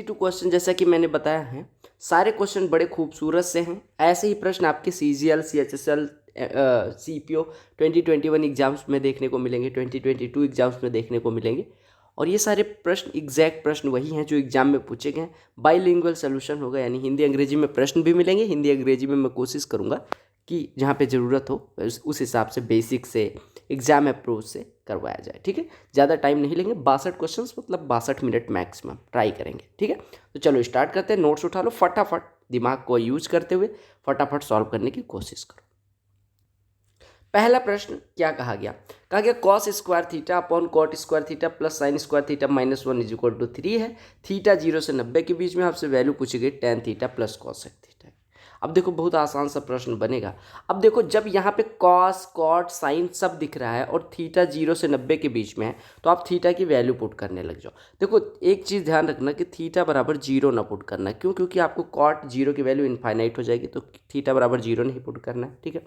To question जैसा कि मैंने बताया है, सारे क्वेश्चन बड़े खूबसूरत से हैं। ऐसे ही प्रश्न आपके CGL, CHSL, CPO 2021 एग्जाम्स में देखने को मिलेंगे, 2022 एग्जाम्स में देखने को मिलेंगे। और ये सारे प्रश्न एग्जैक्ट प्रश्न वही हैं जो एग्जाम में पूछे गए हैं। बाईलिंगुअल सोल्यूशन होगा, यानी हिंदी अंग्रेजी में प्रश्न भी मिलेंगे। हिंदी अंग्रेजी में मैं कोशिश करूँगा कि जहाँ पे ज़रूरत हो उस हिसाब से बेसिक से एग्जाम अप्रोच से करवाया जाए। ठीक है, ज़्यादा टाइम नहीं लेंगे, 62 क्वेश्चंस मतलब 62 मिनट मैक्सिमम ट्राई करेंगे। ठीक है, तो चलो स्टार्ट करते हैं। नोट्स उठा लो, फटाफट दिमाग को यूज करते हुए फटाफट सॉल्व करने की कोशिश करो। पहला प्रश्न क्या कहा गया? कहा गया cos square theta upon cot square theta plus sine square theta -1 is equal to 3 है। थीटा 0 से 90 के बीच में आपसे वैल्यू पूछी गई tan theta plus cosec theta. अब देखो बहुत आसान सा प्रश्न बनेगा। अब देखो जब यहाँ पे कॉस कॉट साइन सब दिख रहा है और थीटा 0 से 90 के बीच में है, तो आप थीटा की वैल्यू पुट करने लग जाओ। देखो एक चीज़ ध्यान रखना कि थीटा बराबर 0 ना पुट करना। क्यों? क्योंकि आपको कॉट 0 की वैल्यू इनफाइनाइट हो जाएगी, तो थीटा बराबर 0 नहीं पुट करना है। ठीक है,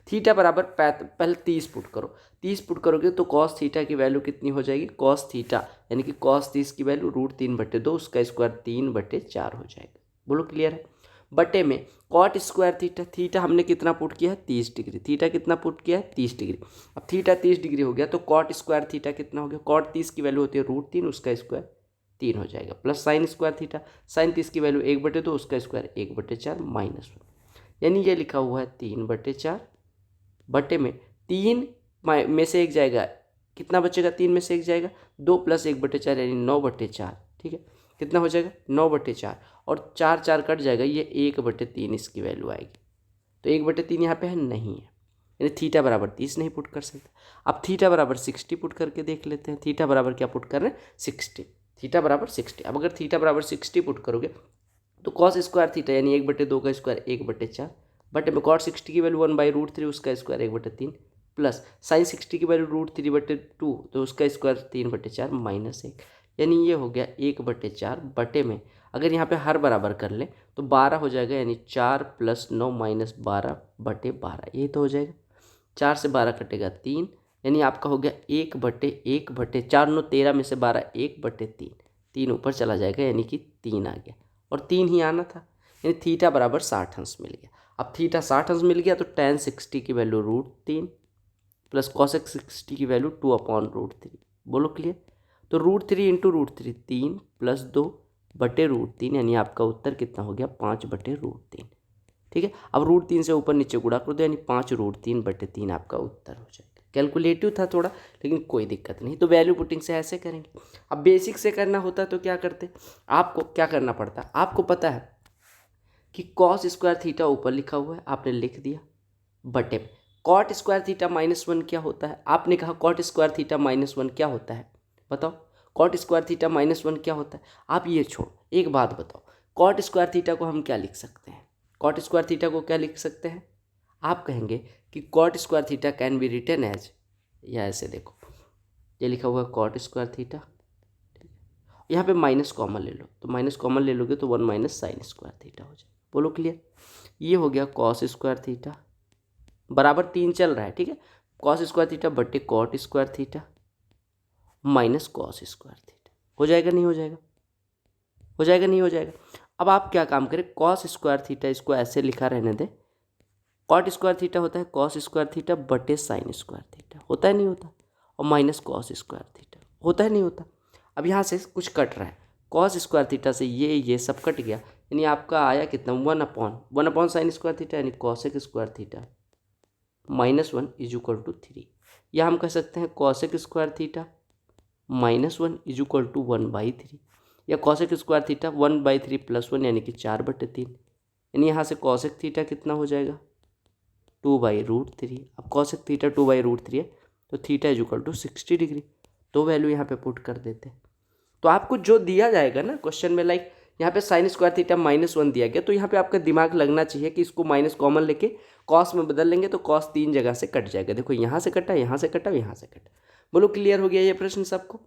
थीटा बराबर पहले 30 पुट करो। 30 पुट करोगे तो कॉस थीटा की वैल्यू कितनी हो जाएगी? कॉस थीटा यानी कि कॉस 30 की वैल्यू √3/2, उसका स्क्वायर 3/4 हो जाएगा। बोलो क्लियर है? बटे में कॉट स्क्वायर थीटा, थीटा हमने कितना पुट किया है? 30 डिग्री। थीटा कितना पुट किया है? 30 डिग्री। अब थीटा 30 डिग्री हो गया तो कॉट स्क्वायर थीटा कितना हो गया? कॉट 30 की वैल्यू होती है √3, उसका स्क्वायर 3 हो जाएगा। Plus sine square theta, sine 30 की वैल्यू 1/2, उसका स्क्वायर 1/4 -1, यानी ये लिखा हुआ है 3/4 बटे में 3 में से एक जाएगा, कितना बचेगा? 3 में से एक जाएगा, 2 + 1/4 यानी 9/4। ठीक है, कितना हो जाएगा? 9/4 और 4 4 कट जाएगा, ये 1/3 इसकी वैल्यू आएगी। तो 1/3 यहाँ पे है नहीं है, यानी थीटा बराबर 30 नहीं पुट कर सकते। अब थीटा बराबर 60 पुट करके देख लेते हैं। थीटा बराबर क्या पुट कर रहे हैं? 60। थीटा बराबर 60। अब अगर थीटा बराबर 60 पुट करोगे तो कॉस स्क्वायर थीटा यानी 1/2 का स्क्वायर 1/4 बटे में कॉट 60 की वैल्यू 1/√3, उसका स्क्वायर 1/3 प्लस साइन 60 की वैल्यू √3/2, तो उसका स्क्वायर 3/4 -1, यानी ये हो गया 1/4 बटे में अगर यहाँ पे हर बराबर कर लें तो 12 हो जाएगा, यानी 4 + 9 -12/12, ये तो हो जाएगा। 4 से 12 कटेगा 3, यानी आपका हो गया 1/4 9 13 में से 12 1/3, 3 ऊपर चला जाएगा यानी कि 3 आ गया और 3 ही आना था, यानी थीटा बराबर 60 अंश मिल गया। अब थीटा 60 अंश मिल गया तो tan 60 की वैल्यू √3 प्लस cosec 60 की वैल्यू 2/√3। बोलो क्लियर? तो √3 × √3 3 + 2/√3, यानी आपका उत्तर कितना हो गया? 5/√3। ठीक है, अब √3 से ऊपर नीचे गुणा कर दो, यानी 5√3/3 आपका उत्तर हो जाएगा। कैलकुलेटिव था थोड़ा, लेकिन कोई दिक्कत नहीं। तो वैल्यू पुटिंग से ऐसे करेंगे। अब बेसिक से करना होता तो क्या करते? आपको क्या करना पड़ता? आपको पता है कि कॉस स्क्वायर थीटा ऊपर लिखा हुआ है, आपने लिख दिया, बटे कॉट स्क्वायर थीटा -1 क्या होता है? आपने कहा कॉट स्क्वायर थीटा -1 क्या होता है? बताओ, कॉट स्क्वायर थीटा -1 क्या होता है? आप ये छोड़ो, एक बात बताओ, कॉट स्क्वायर थीटा को हम क्या लिख सकते हैं? कॉट स्क्वायर थीटा को क्या लिख सकते हैं? आप कहेंगे कि cot square theta can be written as, या ऐसे देखो, ये लिखा हुआ है कॉट स्क्वायर थीटा, यहाँ पे माइनस कॉमन ले लो, तो माइनस कॉमन ले लोगे तो 1 - साइन स्क्वायर थीटा हो जाए। बोलो क्लियर? ये हो गया कॉस स्क्वायर थीटा बराबर 3 चल रहा है। ठीक है, कॉस स्क्वायर थीटा बटे cot square theta minus cos square theta. हो जाएगा नहीं हो जाएगा? हो जाएगा नहीं हो जाएगा? अब आप क्या काम करें, कॉस स्क्वायर थीटा इसको ऐसे लिखा रहने दें, कॉट स्क्वायर थीटा होता है कॉस स्क्वायर थीटा बटे साइन स्क्वायर थीटा, होता है नहीं होता? और माइनस कॉस स्क्वायर थीटा, होता है नहीं होता? अब यहाँ से कुछ कट रहा है, कॉस स्क्वायर थीटा से ये सब कट गया, यानी आपका आया कितना? 1/1 साइन स्क्वायर थीटा, यानी cosec square theta -1 is equal to 3। या हम कह सकते हैं cosec square theta -1 is equal to 1/3, या कॉसेक स्क्वायर थीटा 1/3 + 1 यानी कि 4/3, यानी यहाँ से कॉसेक थीटा कितना हो जाएगा? 2/√3। अब कॉसेक थीटा 2/√3 है तो theta is equal to 60 degree, तो वैल्यू यहाँ पे पुट कर देते हैं। तो आपको जो दिया जाएगा ना क्वेश्चन में, लाइक यहाँ पे साइन स्क्वायर थीटा -1 दिया गया, तो यहाँ पे आपका दिमाग लगना चाहिए कि इसको माइनस कॉमन लेके कॉस में बदल लेंगे तो कॉस 3 जगह से कट जाएगा। देखो यहाँ से कटा, यहाँ से कटा, यहाँ से कटा। बोलो क्लियर हो गया ये प्रश्न सबको?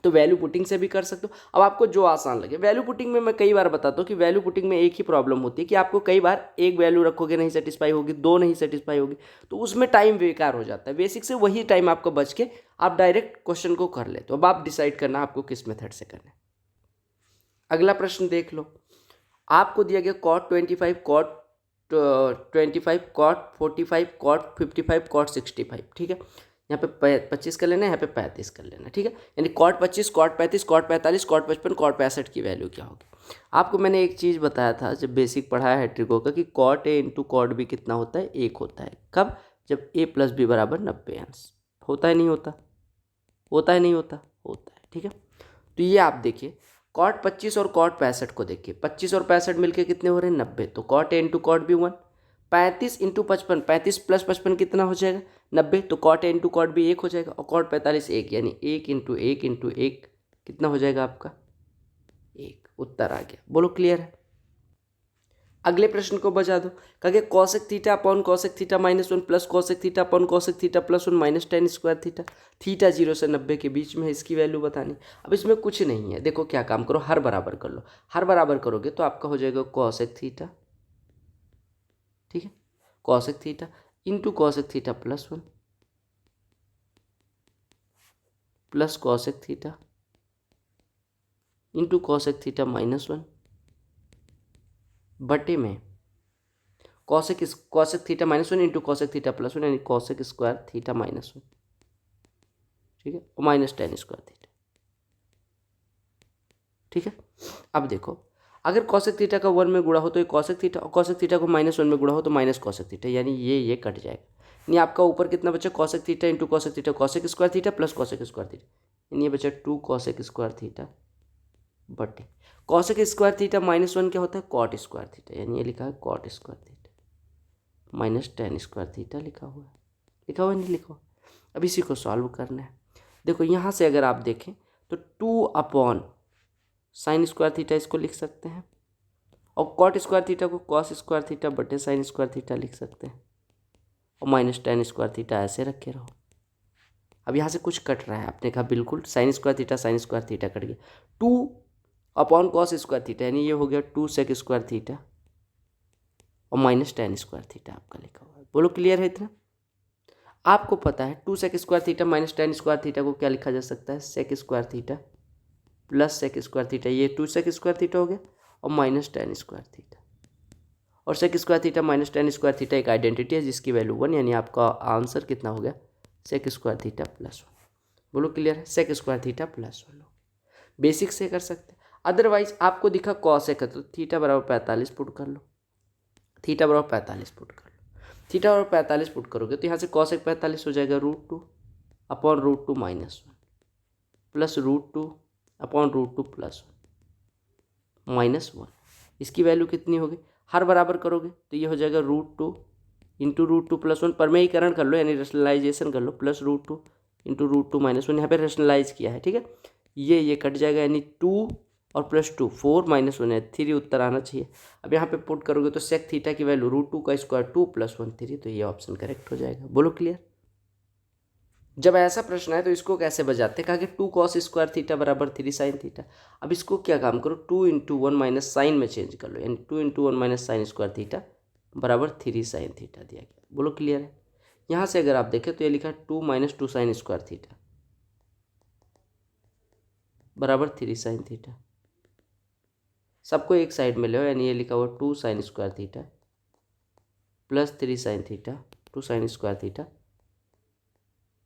तो वैल्यू पुटिंग से भी कर सकते हो। अब आपको जो आसान लगे। वैल्यू पुटिंग में मैं कई बार बताता हूँ कि वैल्यू पुटिंग में एक ही प्रॉब्लम होती है कि आपको कई बार एक वैल्यू रखोगे नहीं सेटिस्फाई होगी, 2 नहीं सेटिस्फाई होगी, तो उसमें टाइम बेकार हो जाता है। बेसिक से वही टाइम आपका बच के आप डायरेक्ट क्वेश्चन को कर लेते हो। अब आप डिसाइड करना आपको किस मेथड से करना है। अगला प्रश्न देख लो, आपको दिया गया cot 25, cot 25, cot 45, cot 55, cot 65, ठीक है। यहाँ पे 25 कर लेना है, यहाँ पे 35 कर लेना, ठीक है। यानी cot 25, cot 35, cot 45, cot 55, cot 65 की वैल्यू क्या होगी। आपको मैंने एक चीज़ बताया था जब बेसिक पढ़ाया है ट्रिको का कि cot A into cot B कितना होता है, 1 होता है। कब? जब A प्लस बी बराबर 90 अंश। होता है नहीं होता? होता है नहीं होता? होता है, ठीक है। तो ये आप देखिए, कॉट 25 और कॉट 65 को देखिए, 25 और 65 मिलके कितने हो रहे हैं, 90। तो cot A into cot B 1, 35 into 55, 35 plus 55 कितना हो जाएगा, 90। तो cot A into cot B 1 हो जाएगा, और कॉट 45 1, यानी 1 इंटू 1 इंटू 1 कितना हो जाएगा आपका, 1। उत्तर आ गया। बोलो क्लियर है। अगले प्रश्न को बजा दो। कहे cosec theta upon cosec theta minus 1 plus cosec theta upon cosec theta plus 1 minus tan square theta. Theta 0 से 90 के बीच में है, इसकी वैल्यू बतानी। अब इसमें कुछ नहीं है, देखो क्या काम करो, हर बराबर कर लो। हर बराबर करोगे तो आपका हो जाएगा कॉसेक थीटा, ठीक है, cosec theta into cosec theta plus 1 plus cosec theta into cosec theta minus 1 बटे में cosec theta minus 1 into cosec theta plus 1, यानी कॉसेक स्क्वायर थीटा माइनस 1, ठीक है, और माइनस tan स्क्वायर थीटा, ठीक है। अब देखो, अगर कॉसेक थीटा का 1 में गुणा हो तो ये कॉसेक थीटा, और कॉसेक थीटा को माइनस 1 में गुणा हो तो माइनस कॉसेक थीटा, यानी ये कट जाएगा। यानी आपका ऊपर कितना बचा, cosec theta into cosec theta cosec square theta plus cosec square theta, यानी ये बचा 2 कॉसेक स्क्वायर थीटा बटे कॉसेक स्क्वायर थीटा माइनस 1 क्या होता है, कॉट स्क्वायर थीटा, यानी ये लिखा है cot square theta minus tan square theta लिखा हुआ है। लिखा हुआ नहीं लिखा हुआ। अब इसी को सॉल्व करना है। देखो यहाँ से अगर आप देखें तो 2 अपॉन साइन स्क्वायर थीटा इसको लिख सकते हैं, और कॉट स्क्वायर थीटा को कॉस स्क्वायर थीटा बटे साइन स्क्वायर थीटा लिख सकते हैं, और माइनस tan स्क्वायर थीटा ऐसे रखे रहो। अब यहाँ से कुछ कट रहा है, आपने कहा बिल्कुल साइन स्क्वायर थीटा कट गया। 2 अपॉन कॉस स्क्वायर थीटा, यानी ये हो गया 2 सेक स्क्वायर थीटा और माइनस tan स्क्वायर थीटा आपका लिखा हुआ है। बोलो क्लियर है इतना। आपको पता है 2 sec square theta minus tan square theta को क्या लिखा जा सकता है, sec square theta plus sec square theta, ये 2 सेक स्क्वायर थीटा हो गया, और माइनस tan स्क्वायर थीटा, और sec square theta minus tan square theta एक आइडेंटिटी है जिसकी वैल्यू 1, यानी आपका आंसर कितना हो गया, सेक स्क्वायर थीटा प्लस 1। बोलो क्लियर है, sec square theta plus 1 basic से कर सकते हैं। अदरवाइज आपको दिखा कॉसेक है तो थीटा बराबर 45 पुट कर लो, थीटा बराबर 45 पुट कर लो। थीटा बराबर 45 पुट करोगे तो यहाँ से कॉसेक 45 हो जाएगा √2 upon √2 minus 1 plus √2 upon √2 plus 1 minus 1। इसकी वैल्यू कितनी होगी, हर बराबर करोगे तो ये हो जाएगा √2 इंटू √2 प्लस 1, परमेयीकरण कर लो यानी रेशनलाइजेशन कर लो, प्लस √2 इंटू √2 माइनस 1, यहाँ पे रेशनलाइज किया है, ठीक है। ये कट जाएगा, यानी 2 और प्लस 2 4 माइनस 1 है 3, उत्तर आना चाहिए। अब यहाँ पे पुट करोगे तो सेक थीटा की वैल्यू √2 का स्क्वायर 2 प्लस 1 3, तो ये ऑप्शन करेक्ट हो जाएगा। बोलो क्लियर। जब ऐसा प्रश्न है तो इसको कैसे बजाते हैं, कहा कि 2 कॉस स्क्वायर थीटा बराबर 3 साइन थीटा। अब इसको क्या काम करो, 2 इंटू 1 माइनस साइन में चेंज कर लो, यानी 2 into 1 minus sine square theta बराबर 3 साइन थीटा दिया गया। बोलो क्लियर है। यहाँ से अगर आप देखें तो ये लिखा है 2 माइनस 2 साइन स्क्वायर थीटा बराबर 3 साइन थीटा, सबको एक साइड में ले, यानी ये लिखा हुआ 2 sine square theta plus 3 sine theta, 2 sine square theta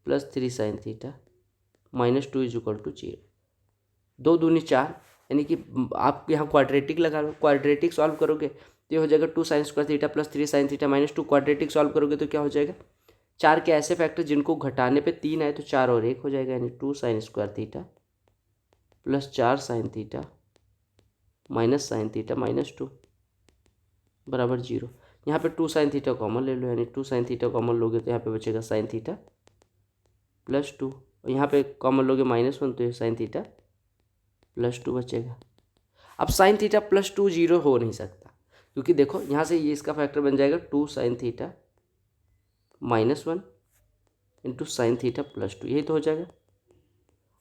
plus 3 sine theta minus 2 is equal to 0। 2 दूनी 4, यानी कि आप यहाँ क्वाड्रेटिक लगा लो, क्वाड्रेटिक सॉल्व करोगे तो ये हो जाएगा 2 sine square theta plus 3 sine theta minus 2। Quadratic solve करोगे तो क्या हो जाएगा, 4 के ऐसे फैक्टर जिनको घटाने पे 3 आए तो 4 और 1 हो जाएगा, यानी 2 sine square theta plus 4 sign theta minus sign theta minus 2 बराबर 0। यहाँ पे 2 साइन थीटा कॉमन ले लो, यानी 2 साइन थीटा कॉमन लोगे तो यहाँ पे बचेगा साइन थीटा प्लस 2, और यहाँ पे कॉमन लोगे माइनस 1 तो ये साइन थीटा प्लस 2 बचेगा। अब साइन थीटा प्लस 2 0 हो नहीं सकता, क्योंकि देखो यहाँ से ये इसका फैक्टर बन जाएगा 2 sign theta minus 1 into sine theta plus 2, यही तो हो जाएगा।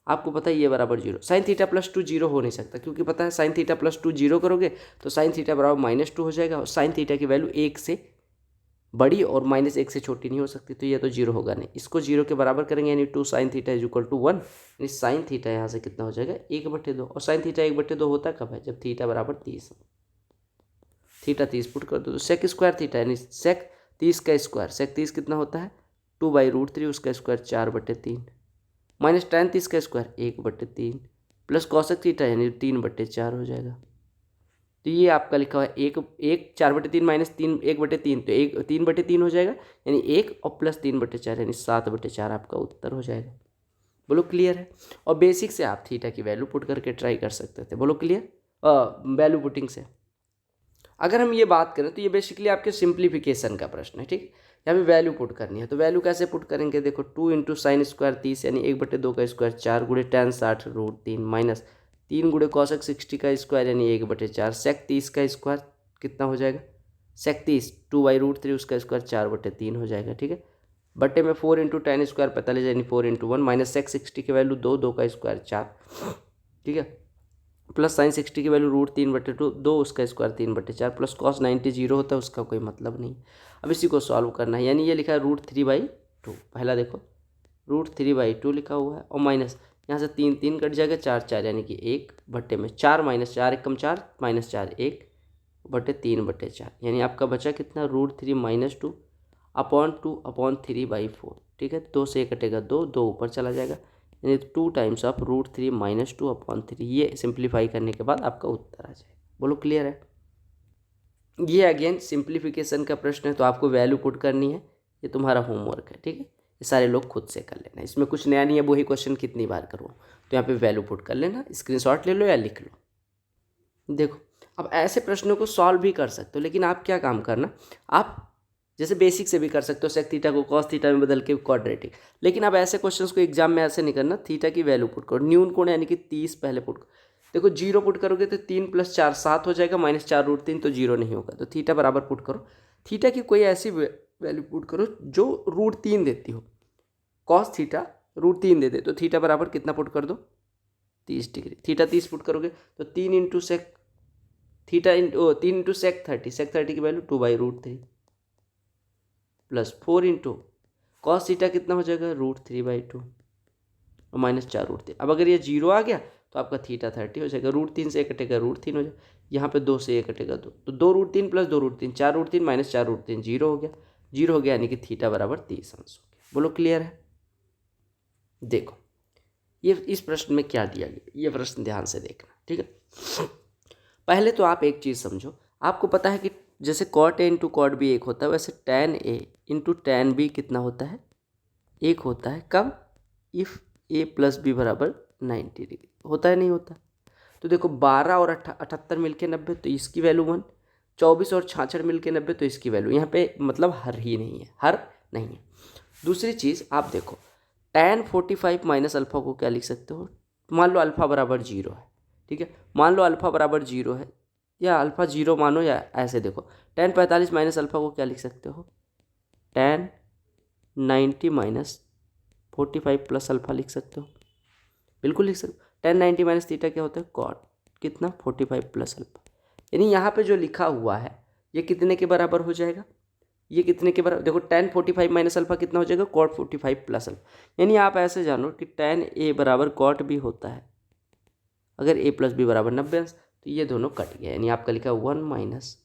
आपको पता है ये बराबर 0, साइन थीटा प्लस 2 0 हो नहीं सकता, क्योंकि पता है साइन थीटा प्लस 2 0 करोगे तो साइन थीटा बराबर माइनस 2 हो जाएगा, और साइन थीटा की वैल्यू 1 से बड़ी और -1 से छोटी नहीं हो सकती, तो ये तो जीरो होगा नहीं। इसको जीरो के बराबर करेंगे यानी 2 sin theta is equal to 1, यानी साइन थीटा यहाँ से कितना हो जाएगा 1/2। और साइन थीटा 1/2 होता कब है, जब थीटा बराबर 30 हो। थीटा 30 पुट कर दो तो सेक स्क्वायर थीटा यानी सेक 30 का स्क्वायर, सेक 30 कितना होता है 2/√3, उसका स्क्वायर 4/3, माइनस tan 30 का स्क्वायर 1/3, प्लस कॉसेक थीटा यानी 3/4 हो जाएगा। तो ये आपका लिखा हुआ है एक 4/3 माइनस 3 1/3, तो एक 3/3 हो जाएगा, यानी 1 और प्लस 3/4 यानी 7/4 आपका उत्तर हो जाएगा। बोलो क्लियर है। और बेसिक से आप थीटा की वैल्यू पुट करके ट्राई कर सकते थे। बोलो क्लियर। वैल्यू पुटिंग से अगर हम ये बात करें तो ये बेसिकली आपके सिंप्लीफिकेशन का प्रश्न है, ठीक है। यहाँ पे वैल्यू पुट करनी है, तो वैल्यू कैसे पुट करेंगे, देखो 2 इंटू साइन स्क्वायर 30 यानी 1/2 का स्क्वायर 4 गुणे tan 60√3 माइनस 3 गुणे कॉसेक 60 का स्क्वायर यानी 1/4, सेक 30 का स्क्वायर कितना हो जाएगा, सेक 30 2/√3 उसका स्क्वायर 4/3 हो जाएगा, ठीक है। बट्टे में 4 इंटू tan स्क्वायर 45 यानी 4 इंटू 1 माइनस सेक 60 की वैल्यू 2 का स्क्वायर 4, ठीक है, प्लस साइन 60 की वैल्यू √3/2 2 उसका स्क्वायर 3/4 प्लस कॉस 90 जीरो होता है, उसका कोई मतलब नहीं। अब इसी को सॉल्व करना है, यानी ये लिखा है √3/2, पहला देखो √3/2 लिखा हुआ है, और माइनस यहाँ से 3 3 कट जाएगा 4 4 यानी कि 1 बट्टे में 4 माइनस 4 1 कम 4 माइनस 4 1 बट्टे 3/4, यानी आपका बचा कितना √3 - 2 अपॉन 2 अपॉन 3/4, ठीक है। 2 से 1 कटेगा 2 2 ऊपर चला जाएगा, यानी 2 टाइम्स ऑफ √3 - 2 अपॉन 3, ये सिंप्लीफाई करने के बाद आपका उत्तर आ जाएगा। बोलो क्लियर है। ये अगेन सिंप्लीफिकेशन का प्रश्न है, तो आपको वैल्यू पुट करनी है, ये तुम्हारा होमवर्क है, ठीक है। ये सारे लोग खुद से कर लेना, इसमें कुछ नया नहीं है, वही क्वेश्चन कितनी बार करो, तो यहाँ पे वैल्यू पुट कर लेना, स्क्रीनशॉट ले लो या लिख लो। देखो अब ऐसे प्रश्नों को सॉल्व भी कर सकते हो, लेकिन आप क्या काम करना, आप जैसे बेसिक से भी कर सकते हो, सेक थीटा को कॉस थीटा में बदल के क्वाड्रेटिक, लेकिन अब ऐसे क्वेश्चंस को एग्जाम में ऐसे नहीं करना, थीटा की वैल्यू पुट करो, न्यून कोण यानी कि 30 पहले पुट करो। देखो 0 पुट करोगे तो 3 + 4 7 हो जाएगा, -4√3 तो 0 नहीं होगा, तो थीटा बराबर पुट करो। थीटा की कोई ऐसी वैल्यू पुट करो जो √3 देती हो, कॉस थीटा √3 दे दे, तो थीटा बराबर कितना पुट कर दो 30 डिग्री। थीटा 30 पुट करोगे तो 3 into sec theta 3 into sec 30, sec 30 की वैल्यू 2/√3 प्लस 4 इंटू कॉस थीटा कितना हो जाएगा √3/2 और -4√3। अब अगर ये 0 आ गया तो आपका थीटा 30 हो जाएगा, √3 से 1 कटेगा √3 हो जाएगा, यहाँ पे 2 से 1 कटेगा 2, तो 2√3 प्लस 2√3 4√3 माइनस 4√3 0 हो गया, 0 हो गया यानी कि थीटा बराबर 30 अंश हो गया। बोलो क्लियर है। देखो ये इस प्रश्न में क्या दिया गया, ये प्रश्न ध्यान से देखना, ठीक है। पहले तो आप एक चीज़ समझो, आपको पता है कि जैसे cot A into cot B 1 होता है, वैसे tan A into tan B कितना होता है 1 होता है। कब, इफ़ A + B बराबर 90 डिग्री होता है, नहीं होता। तो देखो 12 और 78 मिल के 90, तो इसकी वैल्यू 1, 24 और 66 मिल के 90, तो इसकी वैल्यू यहाँ पे मतलब हर ही नहीं है, हर नहीं है। दूसरी चीज़ आप देखो tan 45 माइनस अल्फ़ा को क्या लिख सकते हो, मान लो अल्फ़ा बराबर 0 है, ठीक है, मान लो अल्फ़ा बराबर 0 है, या अल्फ़ा 0 मानो, या ऐसे देखो tan 45 माइनस अल्फ़ा को क्या लिख सकते हो, tan 90 माइनस 45 प्लस अल्फ़ा लिख सकते हो, बिल्कुल लिख सकते हो। tan 90 माइनस थीटा क्या होता है cot कितना 45 प्लस अल्फ़ा, यानी यहाँ पे जो लिखा हुआ है ये कितने के बराबर हो जाएगा, ये कितने के बराबर, देखो tan 45 माइनस अल्फ़ा कितना हो जाएगा cot 45 प्लस अल्फ़ा, यानी आप ऐसे जानो कि tan A बराबर cot B होता है, अगर A + B बराबर 90 अंश, तो ये दोनों कट गया, यानी आपका लिखा 1 minus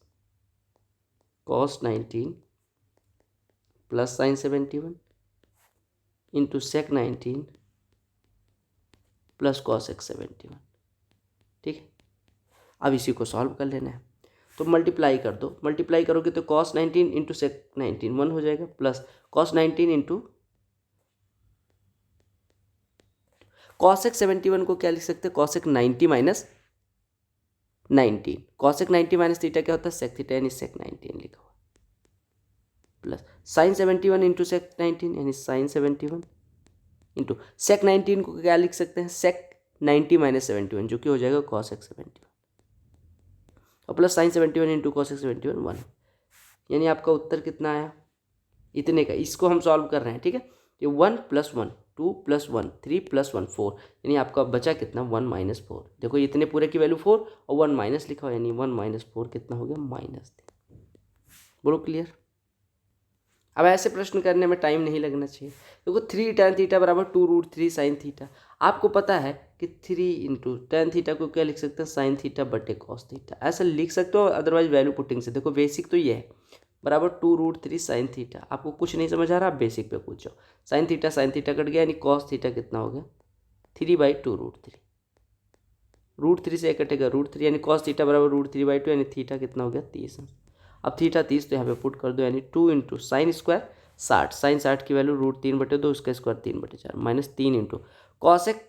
cos 19 plus sine 71 into sec 19 plus cosec 71, ठीक है। अब इसी को सॉल्व कर लेना है, तो मल्टीप्लाई कर दो, मल्टीप्लाई करोगे तो cos 19 इंटू सेक 19 1 हो जाएगा, प्लस cos 19 इंटू cosec 71 को क्या लिख सकते हैं cosec 90 minus 19, cosec 90 minus theta क्या होता है sec थीटा, यानी sec 19 लिखा हुआ, प्लस साइन 71 इंटू सेक 19 यानी साइन 71 इंटू सेक 19 को क्या लिख सकते हैं सेक 90 माइनस 71 जो कि हो जाएगा cosec 71, और प्लस साइन 71 इंटू cosec 71 1, यानी आपका उत्तर कितना आया इतने का। इसको हम सॉल्व कर रहे हैं, ठीक है। ये 1 + 1 2 + 1 3 + 1 4, यानी आपका बचा कितना 1 - 4, देखो इतने पूरे की वैल्यू 4 और 1 माइनस लिखा हो, यानी 1 - 4 कितना हो गया -3। बोलो क्लियर। अब ऐसे प्रश्न करने में टाइम नहीं लगना चाहिए। देखो 3 tan थीटा बराबर 2√3 sin थीटा। आपको पता है कि 3 × tan थीटा को क्या लिख सकते हैं, sin थीटा बटे cos थीटा, ऐसा लिख सकते हो। अदरवाइज वैल्यू पुटिंग से देखो बेसिक तो ये है, बराबर 2√3 sin थीटा। आपको कुछ नहीं समझ आ रहा, आप बेसिक पे पूछ जाओ। sin थीटा कट गया, यानी cos थीटा कितना हो गया, 3/2√3। √3 से कटेगा √3, यानी cos थीटा बराबर √3/2, यानी थीटा कितना हो गया 30। अब थीटा 30 तो यहाँ पे पुट कर दो, यानी 2 × sin स्क्वायर 60, sin 60 की वैल्यू √3/2, उसका square 3/4 minus 3 × cosec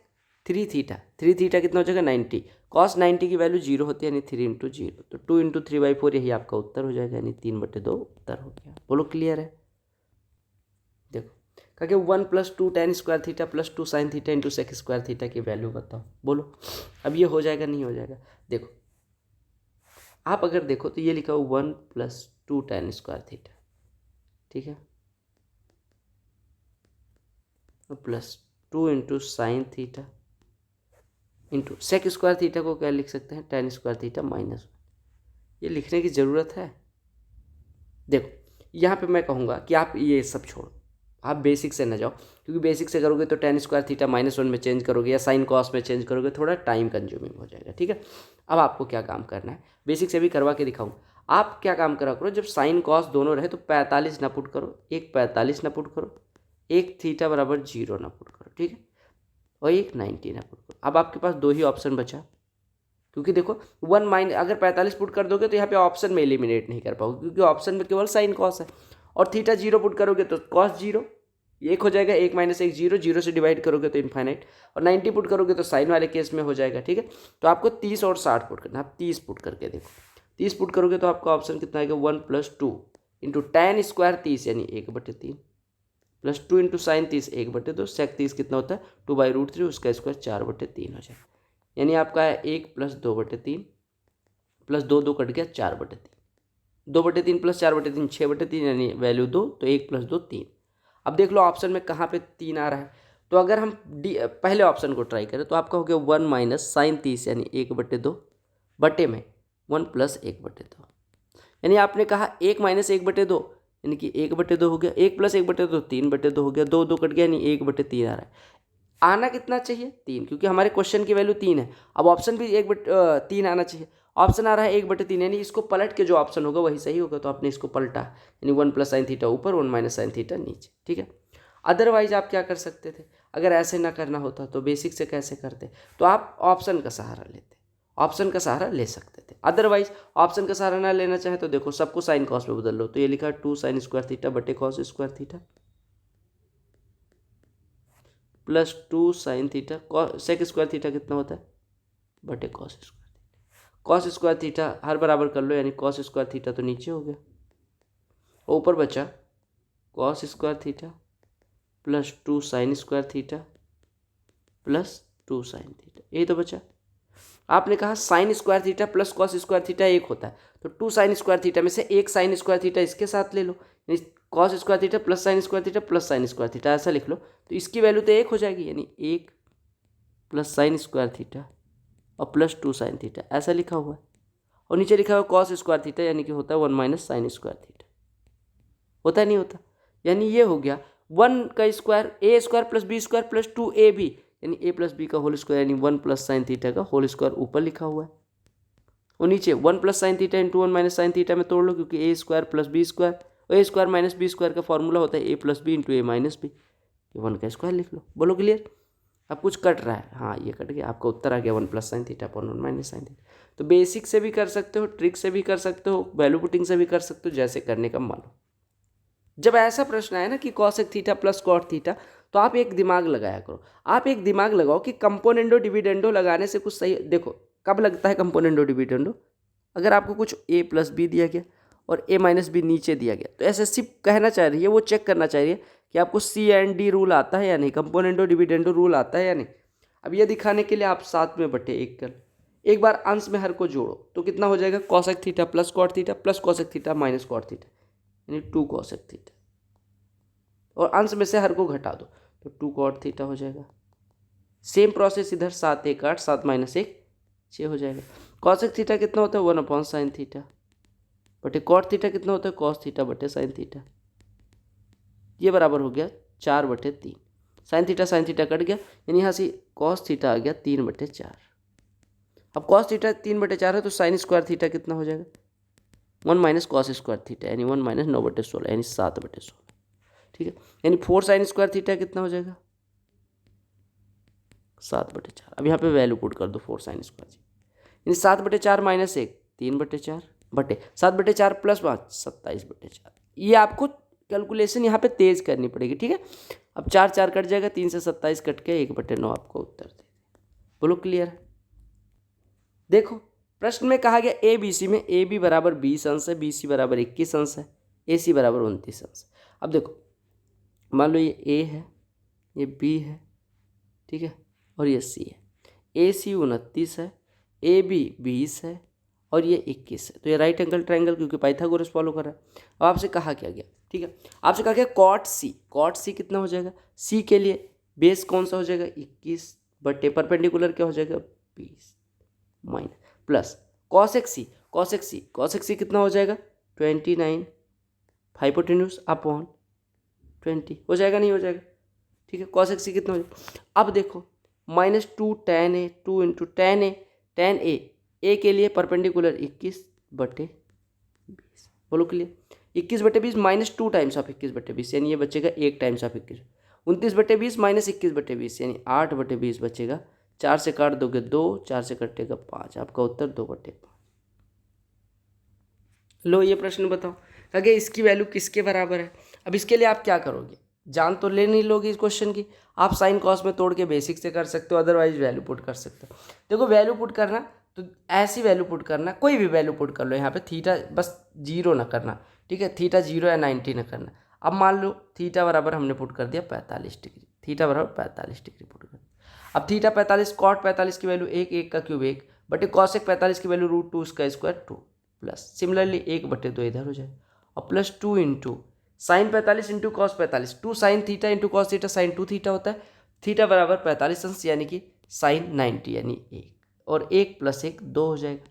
3 theta, 3 theta कितना हो जाएगा 90, cos 90 की वैल्यू 0 होती है, यानी 3 × 0, तो 2 × 3/4 यही आपका उत्तर हो जाएगा, यानी 3/2 उत्तर हो गया। बोलो क्लियर है। देखो कहा कि 1 + 2 tan square theta + 2 sin theta × sec square theta की वैल्यू बताओ। बोलो अब ये हो जाएगा नहीं हो जाएगा। देखो आप अगर देखो तो ये लिखा हो 1 + 2 tan स्क्वायर थीटा, ठीक है, plus 2 × sin theta into sec square theta को क्या लिख सकते हैं, tan स्क्वायर थीटा -1। ये लिखने की ज़रूरत है। देखो यहाँ पे मैं कहूँगा कि आप ये सब छोड़ो, आप बेसिक से न जाओ, क्योंकि बेसिक से करोगे तो tan स्क्वायर थीटा -1 में चेंज करोगे या साइन कॉस में चेंज करोगे, थोड़ा टाइम कंज्यूमिंग हो जाएगा, ठीक है। अब आपको क्या काम करना है, बेसिक से भी करवा के दिखाऊँ। आप क्या काम करा करो, जब साइन कॉस दोनों रहे तो 45 ना पुट करो, एक 45 ना पुट करो, एक थीटा बराबर 0 ना पुट करो, ठीक है, और एक 90 ना पुट करो। अब आपके पास दो ही ऑप्शन बचा, क्योंकि देखो 1 अगर 45 पुट कर दोगे तो यहाँ पे ऑप्शन में एलिमिनेट नहीं कर पाओगे, क्योंकि ऑप्शन में केवल साइन कॉस है, और थीटा 0 पुट करोगे तो कॉस 0, एक हो जाएगा, 1 - 1 0, 0 से डिवाइड करोगे तो इन्फाइनाइट, और 90 पुट करोगे तो साइन वाले केस में हो जाएगा, ठीक है। तो आपको 30 और 60 पुट करना, आप 30 पुट करके देखो, 30 पुट करोगे तो आपका ऑप्शन कितना आएगा, 1 + 2 × tan स्क्वायर 30, यानी 1/3, प्लस 2 × sin 30 1/2, sec 30 कितना होता है 2/√3, उसका स्क्वायर 4/3 हो जाएगा, यानी आपका है 1 + 2/3 प्लस 2 2 कट गया 4/3, 2/3 + 4/3 6/3, यानी वैल्यू 2, तो 1 + 2 3। अब देख लो ऑप्शन में कहाँ पे 3 आ रहा है, तो अगर हम पहले ऑप्शन को ट्राई करें तो आपका हो गया 1 - sin 30, यानी 1/2 बटे में 1 + 1/2, यानी आपने कहा 1 - 1/2, यानी कि 1/2 हो गया, 1 + 1/2 3/2 हो गया, 2 2 कट गया, यानी 1/3 आ रहा है। आना कितना चाहिए 3, क्योंकि हमारे क्वेश्चन की वैल्यू 3 है। अब ऑप्शन भी 1/3 आना चाहिए, ऑप्शन आ रहा है 1/3, यानी इसको पलट के जो ऑप्शन होगा वही सही होगा, तो आपने इसको पलटा, यानी 1 + sin थीटा ऊपर, 1 - sin थीटा नीचे, ठीक है। अदरवाइज आप क्या कर सकते थे, अगर ऐसे ना करना होता तो बेसिक से कैसे करते, तो आप ऑप्शन का सहारा लेते, ऑप्शन का सहारा ले सकते थे। अदरवाइज ऑप्शन का सहारा ना लेना चाहे तो देखो सबको साइन कॉस में बदल लो, तो ये लिखा है 2 sin स्क्वायर थीटा बटे cos square theta plus 2 sin थीटा, सेक स्क्वायर थीटा कितना होता है बटे cos square theta, cos square theta हर बराबर कर लो, यानी कॉस स्क्वायर थीटा तो नीचे हो गया, ऊपर बचा cos square theta plus 2 sin square theta plus 2 sin theta, यही तो बचा। आपने कहा sign square theta plus cos square theta एक होता है, तो 2 sin स्क्वायर थीटा में से एक साइन स्क्वायर थीटा इसके साथ ले लो, cos square theta plus sine square theta plus sine square theta, ऐसा लिख लो, तो इसकी वैल्यू तो 1 हो जाएगी, यानी 1 + sin स्क्वायर थीटा और प्लस 2 sin थीटा, ऐसा लिखा हुआ है, और नीचे लिखा हुआ कॉस स्क्वायर थीटा, यानी कि होता है 1 - sin स्क्वायर थीटा, होता नहीं होता, यानी ये हो गया 1 का स्क्वायर a² + b² + 2ab, यानी a + b का होल स्क्वायर, यानी 1 + sin थीटा का होल स्क्वायर ऊपर लिखा हुआ है, और नीचे 1 + sin थीटा × 1 - sin थीटा में तोड़ लो, क्योंकि a² + b² और a² - b² का फॉर्मूला होता है a + b × a - b, 1 का स्क्वायर लिख लो। बोलो क्लियर। अब कुछ कट रहा है, हाँ ये कट गया, आपका उत्तर आ गया 1 + sin theta upon 1 - sin theta. तो बेसिक से भी कर सकते हो, ट्रिक से भी कर सकते हो, वैल्यू पुटिंग से भी कर सकते हो, जैसे करने का मन हो। जब ऐसा प्रश्न आए ना कि cosec theta plus cot theta, तो आप एक दिमाग लगाया करो, आप एक दिमाग लगाओ कि कंपोनेंडो डिविडेंडो लगाने से कुछ सही। देखो कब लगता है कंपोनेंडो डिविडेंडो, अगर आपको कुछ a + b दिया गया और a - b नीचे दिया गया, तो एसएससी कहना चाह रही है, वो चेक करना चाह रही है कि आपको C&D रूल आता है या नहीं, कंपोनेंडो डिविडेंडो रूल आता है या नहीं। अब ये दिखाने के लिए आप 7 में बटे 1 कर, एक बार अंश में हर को जोड़ो, तो कितना हो जाएगा cosec theta plus cot theta plus cosec theta minus cot theta, यानी 2 कॉसेक थीटा, और अंश में से हर को घटा दो तो 2 कॉट थीटा हो जाएगा। सेम प्रोसेस इधर 7 1 8 7 - 1 6 हो जाएगा। कॉसेक थीटा कितना होता है 1/sin थीटा बटे कॉट थीटा कितना होता है कॉस थीटा बटे साइन थीटा, ये बराबर हो गया 4/3। साइन थीटा कट गया, यानी यहाँ से कॉस थीटा आ गया 3/4। अब कॉस थीटा 3/4 है तो साइन स्क्वायर थीटा कितना हो जाएगा, 1 माइनस कॉस स्क्वायर थीटा, यानी 1 माइनस 9/16 यानी 7/16। ठीक है, यानी 4 साइन स्क्वायर थीटा कितना हो जाएगा, 7/4। अब यहाँ पे वैल्यू पुट कर दो 4 साइन स्क्वायर, यानी 7/4 माइनस 1 3/4 बटे 7/4 प्लस 5 27/4। ये आपको कैलकुलेशन यहाँ पे तेज करनी पड़ेगी। ठीक है, अब 4 कट जाएगा, 3 से 27 कट के 1/9 आपको उत्तर दे। बोलो क्लियर है। देखो प्रश्न में कहा गया ए बी सी में ए बी बराबर 20 अंश है, बी सी बराबर 21 अंश है, ए सी बराबर 29 अंश। अब देखो मान लो ये ए है, ये बी है, ठीक है, और ये सी है। ए सी 29 है, ए बी 20 है और ये 21 है, तो ये राइट एंगल ट्रायंगल क्योंकि पाइथागोरस फॉलो कर रहा है। अब आपसे कहा क्या गया, ठीक है, आपसे कहा गया कॉट सी कितना हो जाएगा, सी के लिए बेस कौन सा हो जाएगा 21 बटे परपेंडिकुलर क्या हो जाएगा 20 माइनस प्लस कॉस एक्स सी कितना हो जाएगा 29 हाइपोटेन्यूज अपॉन 20 हो जाएगा, नहीं हो जाएगा। ठीक है, कॉस एक्स सी कितना हो जाएगा। अब देखो -2 tan a 2 इंटू tan ए के लिए परपेंडिकुलर 21/20। बोलो क्लियर, 21/20 -2 टाइम्स ऑफ 21/20 यानी ये बचेगा 1 टाइम्स ऑफ 21। 29/20 माइनस 21/20 यानी 8/20 बचेगा। 4 से काट दोगे 2, 4 से कटेगा 5, आपका उत्तर 2/5। लो ये प्रश्न बताओ कि इसकी वैल्यू किसके बराबर है। अब इसके लिए आप क्या करोगे, जान तो ले नहीं लोगे इस क्वेश्चन की, आप साइन कॉस में तोड़ के बेसिक से कर सकते हो, अदरवाइज वैल्यू पुट कर सकते हो। देखो वैल्यू पुट करना तो ऐसी वैल्यू पुट करना, कोई भी वैल्यू पुट कर लो, यहाँ पे थीटा बस 0 ना करना, ठीक है, थीटा 0 या 90 ना करना। अब मान लो थीटा बराबर हमने पुट कर दिया 45 डिग्री, थीटा बराबर 45 डिग्री पुट कर। अब थीटा 45, कॉट 45 की वैल्यू 1 का क्यूब 1 बटे कॉसेक 45 की वैल्यू √2 उसका स्क्वायर 2 प्लस सिमिलरली 1/2 इधर हो जाए और plus 2 into sine 45 into cos 45, 2 sign theta into cos theta sine 2 theta होता है। थीटा बराबर 45 अंश यानी कि साइन 90 यानी 1 और 1 + 1 2 हो जाएगा।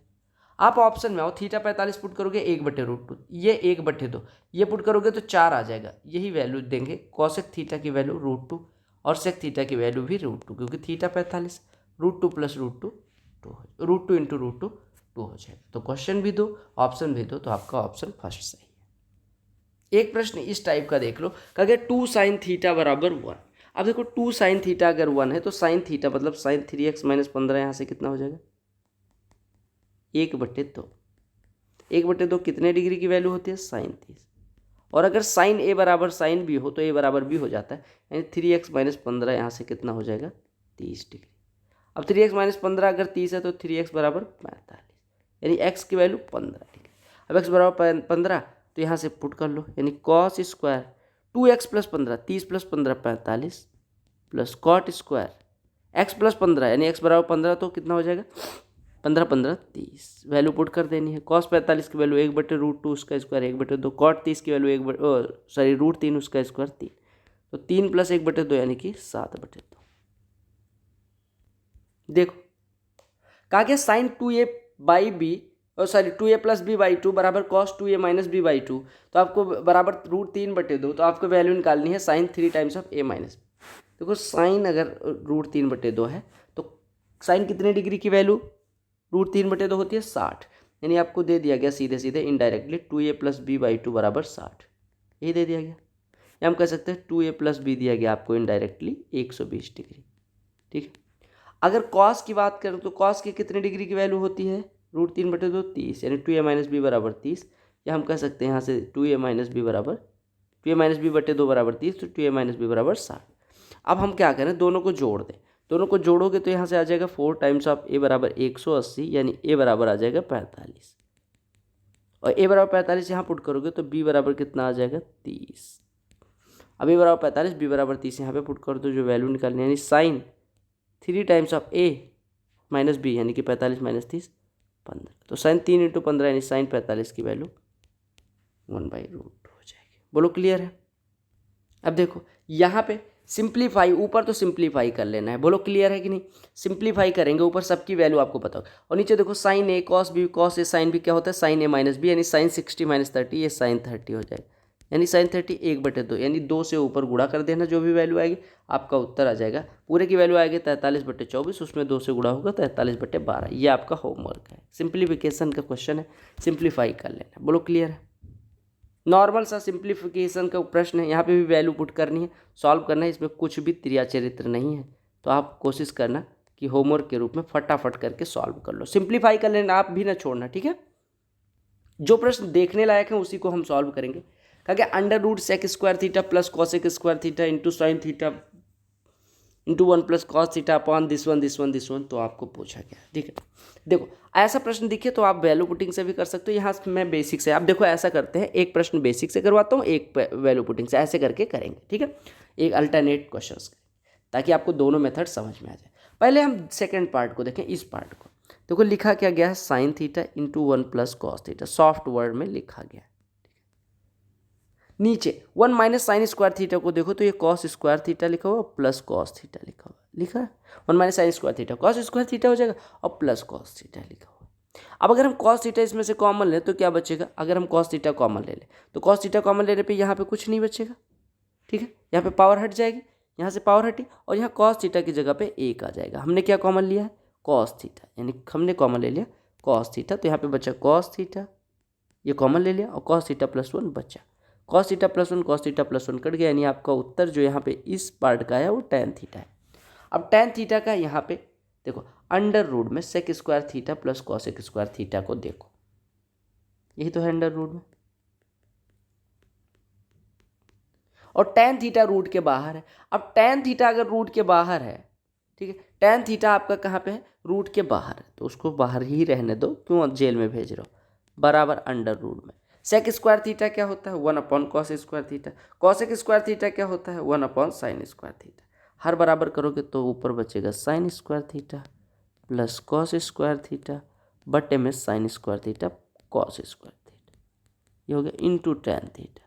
आप ऑप्शन में आओ, थीटा 45 पुट करोगे 1/√2, ये 1/2 ये पुट करोगे तो 4 आ जाएगा, यही वैल्यू देंगे। कॉसेक थीटा की वैल्यू √2 और सेक थीटा की वैल्यू भी √2 क्योंकि थीटा 45 √2 + √2 √2 इंटू √2 2 हो जाएगा। तो क्वेश्चन भी दो ऑप्शन भी दो, तो आपका ऑप्शन फर्स्ट सही है। एक प्रश्न इस टाइप का देख लो कि अगर 2 sin थीटा बराबर 1। अब देखो 2 sin थीटा अगर 1 है तो sin थीटा मतलब sin 3x - 15 यहाँ से कितना हो जाएगा 1/2। 1/2 कितने डिग्री की वैल्यू होती है sin 30। और अगर sin a बराबर sin b हो तो a बराबर b हो जाता है, यानी 3x - 15 यहाँ से कितना हो जाएगा 30 डिग्री। अब 3x - 15 अगर 30 है तो 3x बराबर 45 यानी x की वैल्यू 15 डिग्री। अब x बराबर 15 तो यहाँ से पुट कर लो, यानी cos square 2x + 15 30 + 15 45 plus cot square x + 15 यानी x बराबर 15 तो कितना हो जाएगा 15 15 30। वैल्यू पुट कर देनी है। कॉस 45 की वैल्यू 1/√2 उसका स्क्वायर 1/2, कॉट 30 की वैल्यू √3 उसका स्क्वायर 3, तो 3 + 1/2 यानी कि 7/2। देखो कहा गया साइन 2a बाई बी और 2a + b/2 बराबर कॉस 2a - b/2, तो आपको बराबर √3/2, तो आपको वैल्यू निकालनी है sine 3 times of a - b। देखो साइन अगर √3/2 है तो साइन कितने डिग्री की वैल्यू √3/2 होती है 60, यानी आपको दे दिया गया सीधे सीधे इनडायरेक्टली 2a + b/2 बराबर 60, यही दे दिया गया। या हम कह सकते हैं 2a + b दिया गया आपको इनडायरेक्टली 120 डिग्री। ठीक है, अगर कॉस की बात करें तो कॉस की कितने डिग्री की वैल्यू होती है √3/2 30, यानी 2a - b बराबर 30, या हम कह सकते हैं यहाँ से 2a - b बराबर 2a - b/2 बराबर 30, तो 2a - b बराबर 60। अब हम क्या करें, दोनों को जोड़ दें, दोनों को जोड़ोगे तो यहाँ से आ जाएगा 4 टाइम्स ऑफ a बराबर 180, यानी a बराबर आ जाएगा 45 और a बराबर 45 यहाँ पुट करोगे तो b बराबर कितना आ जाएगा 30। अब a बराबर 45 b बराबर 30 यहाँ पे पुट कर दो जो वैल्यू निकालनी है, यानी sine 3 times of a - b यानी कि 45 - 30 15, तो साइन 3 × 15 यानी साइन 45 की वैल्यू 1/√2 हो जाएगी। बोलो क्लियर है। अब देखो यहाँ पे सिंप्लीफाई, ऊपर तो सिंप्लीफाई कर लेना है, बोलो क्लियर है कि नहीं। सिंप्लीफाई करेंगे ऊपर सबकी वैल्यू आपको पता होगा, और नीचे देखो sine a cos b cos a sine b क्या होता है साइन a - b, यानी साइन 60 - 30 ये साइन 30 हो जाएगा, यानी साइन 30 1/2, यानी 2 से ऊपर गुणा कर देना, जो भी वैल्यू आएगी आपका उत्तर आ जाएगा। पूरे की वैल्यू आएगी 43/24, उसमें 2 से गुणा होगा 43/12। ये आपका होमवर्क है, सिंप्लीफिकेशन का क्वेश्चन है, सिंप्लीफाई कर लेना। बोलो क्लियर है? नॉर्मल सा सिंप्लीफिकेशन का प्रश्न है, यहाँ पे भी वैल्यू पुट करनी है, सॉल्व करना है, इसमें कुछ भी क्रिया चरित्र नहीं है। तो आप कोशिश करना कि होमवर्क के रूप में फटाफट करके सॉल्व कर लो, सिंप्लीफाई कर लेना, आप भी ना छोड़ना, ठीक है? जो प्रश्न देखने लायक है उसी को हम सॉल्व करेंगे। कहा गया √sec² + cos² into sine theta into 1 + cos theta upon this one, तो आपको पूछा गया, ठीक है? देखो ऐसा प्रश्न दिखे तो आप वैल्यू पुटिंग से भी कर सकते हो। यहाँ मैं बेसिक से, आप देखो ऐसा करते हैं, एक प्रश्न बेसिक से करवाता हूँ, एक वैल्यू पुटिंग से, ऐसे करके करेंगे, ठीक है? एक अल्टरनेट क्वेश्चन, ताकि आपको दोनों मेथड समझ में आ जाए। पहले हम सेकेंड पार्ट को देखें, इस पार्ट को देखो, लिखा क्या गया है, sine theta into 1 + cos theta, soft word में लिखा गया है। नीचे 1 - sin² को देखो तो ये cos² लिखा हुआ प्लस cos थीटा लिखा हुआ, लिखा है 1 - sin² cos² हो जाएगा और प्लस cos थीटा लिखा हुआ। अब अगर हम cos थीटा इसमें से कॉमन लें तो क्या बचेगा? अगर हम cos थीटा कॉमन ले लें तो cos थीटा कॉमन लेने पे यहाँ पे कुछ नहीं बचेगा, ठीक है? यहाँ पे पावर हट जाएगी, यहाँ से पावर हटी और यहाँ cos थीटा की जगह पे 1 आ जाएगा। हमने क्या कॉमन लिया है? cos थीटा, यानी हमने कॉमन ले लिया cos थीटा, तो यहाँ पे बचा cos थीटा, ये कॉमन ले लिया और cos थीटा + 1 बचा। cos theta + 1 cos theta + 1 cut गया, यानी आपका उत्तर जो यहाँ पे इस पार्ट का है वो tan थीटा है। अब tan थीटा का यहाँ पे देखो √ में sec² थीटा + cos² थीटा को देखो, यही तो है √ में, और tan थीटा रूट के बाहर है। अब tan थीटा अगर रूट के बाहर है, ठीक है, tan थीटा आपका कहाँ पे है? रूट के बाहर है, तो उसको बाहर ही रहने दो, क्यों जेल में भेज रहे हो, बराबर √ में। sec² थीटा क्या होता है? 1/cos² theta. cos² थीटा क्या होता है? 1/sin² theta. हर बराबर करोगे तो ऊपर बचेगा sin² theta plus cos² theta बटे में sin² थीटा cos² थीटा, ये हो गया इंटू tan थीटा,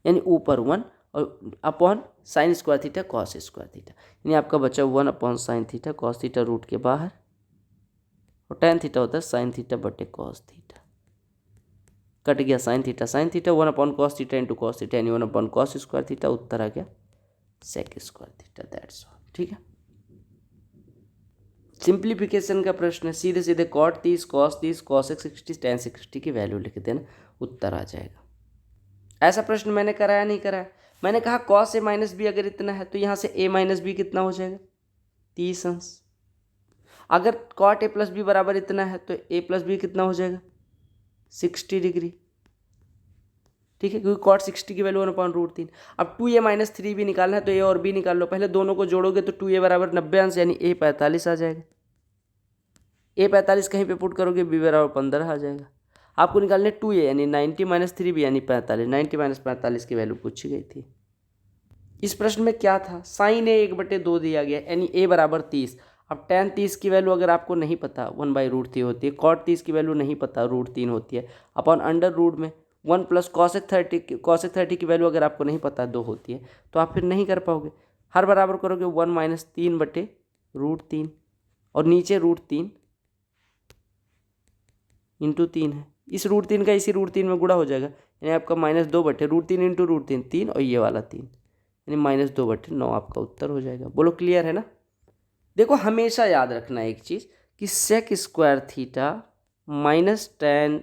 यानी ऊपर 1 और upon sin² theta cos² theta, यानी आपका बचा 1/sin theta cos theta root के बाहर, और tan थीटा होता है sin थीटा बटे cos थीटा, कट गया sin theta 1/cos theta into cos theta, यानी 1/cos² थीटा, उत्तर आ गया sec² थीटा, दैट्स ऑल, ठीक है? सिंप्लीफिकेशन का प्रश्न है, सीधे सीधे cot 30 cos 30 cos 60 tan 60 की वैल्यू लिख देना, उत्तर आ जाएगा। ऐसा प्रश्न मैंने कराया नहीं कराया? मैंने कहा cos A - B अगर इतना है तो यहाँ से A - B कितना हो जाएगा? 30 अंश। अगर cot A + B बराबर इतना है तो A + B कितना हो जाएगा? 60 डिग्री, ठीक है, क्योंकि cot 60 की वैल्यू 1/√3। अब 2A - 3 भी निकालना है तो A और B निकाल लो, पहले दोनों को जोड़ोगे तो 2A बराबर 90 अंश, यानी A 45 आ जाएगा। A 45 कहीं पे पुट करोगे B बराबर 15 आ जाएगा। आपको निकालने 2A यानी 90 - 3B यानी 45, 90 - 45 की वैल्यू पूछी गई थी। इस प्रश्न में क्या था? sin A 1/2 दिया गया, यानी A बराबर 30। अब tan 30 की वैल्यू अगर आपको नहीं पता 1/√3 होती है, cot 30 की वैल्यू नहीं पता √3 होती है, अपॉन √ में 1 + cos 30 की वैल्यू अगर आपको नहीं पता 2 होती है, तो आप फिर नहीं कर पाओगे। हर बराबर करोगे 1 - 3/√3, और नीचे √3 इंटू 3 है, इस √3 का इसी √3 में गुणा हो जाएगा, यानी आपका -2/√3 इंटू √3 3, और ये वाला 3, यानी -2/9 आपका उत्तर हो जाएगा। बोलो क्लियर है ना? देखो हमेशा याद रखना एक चीज़ कि sec² थीटा माइनस tan,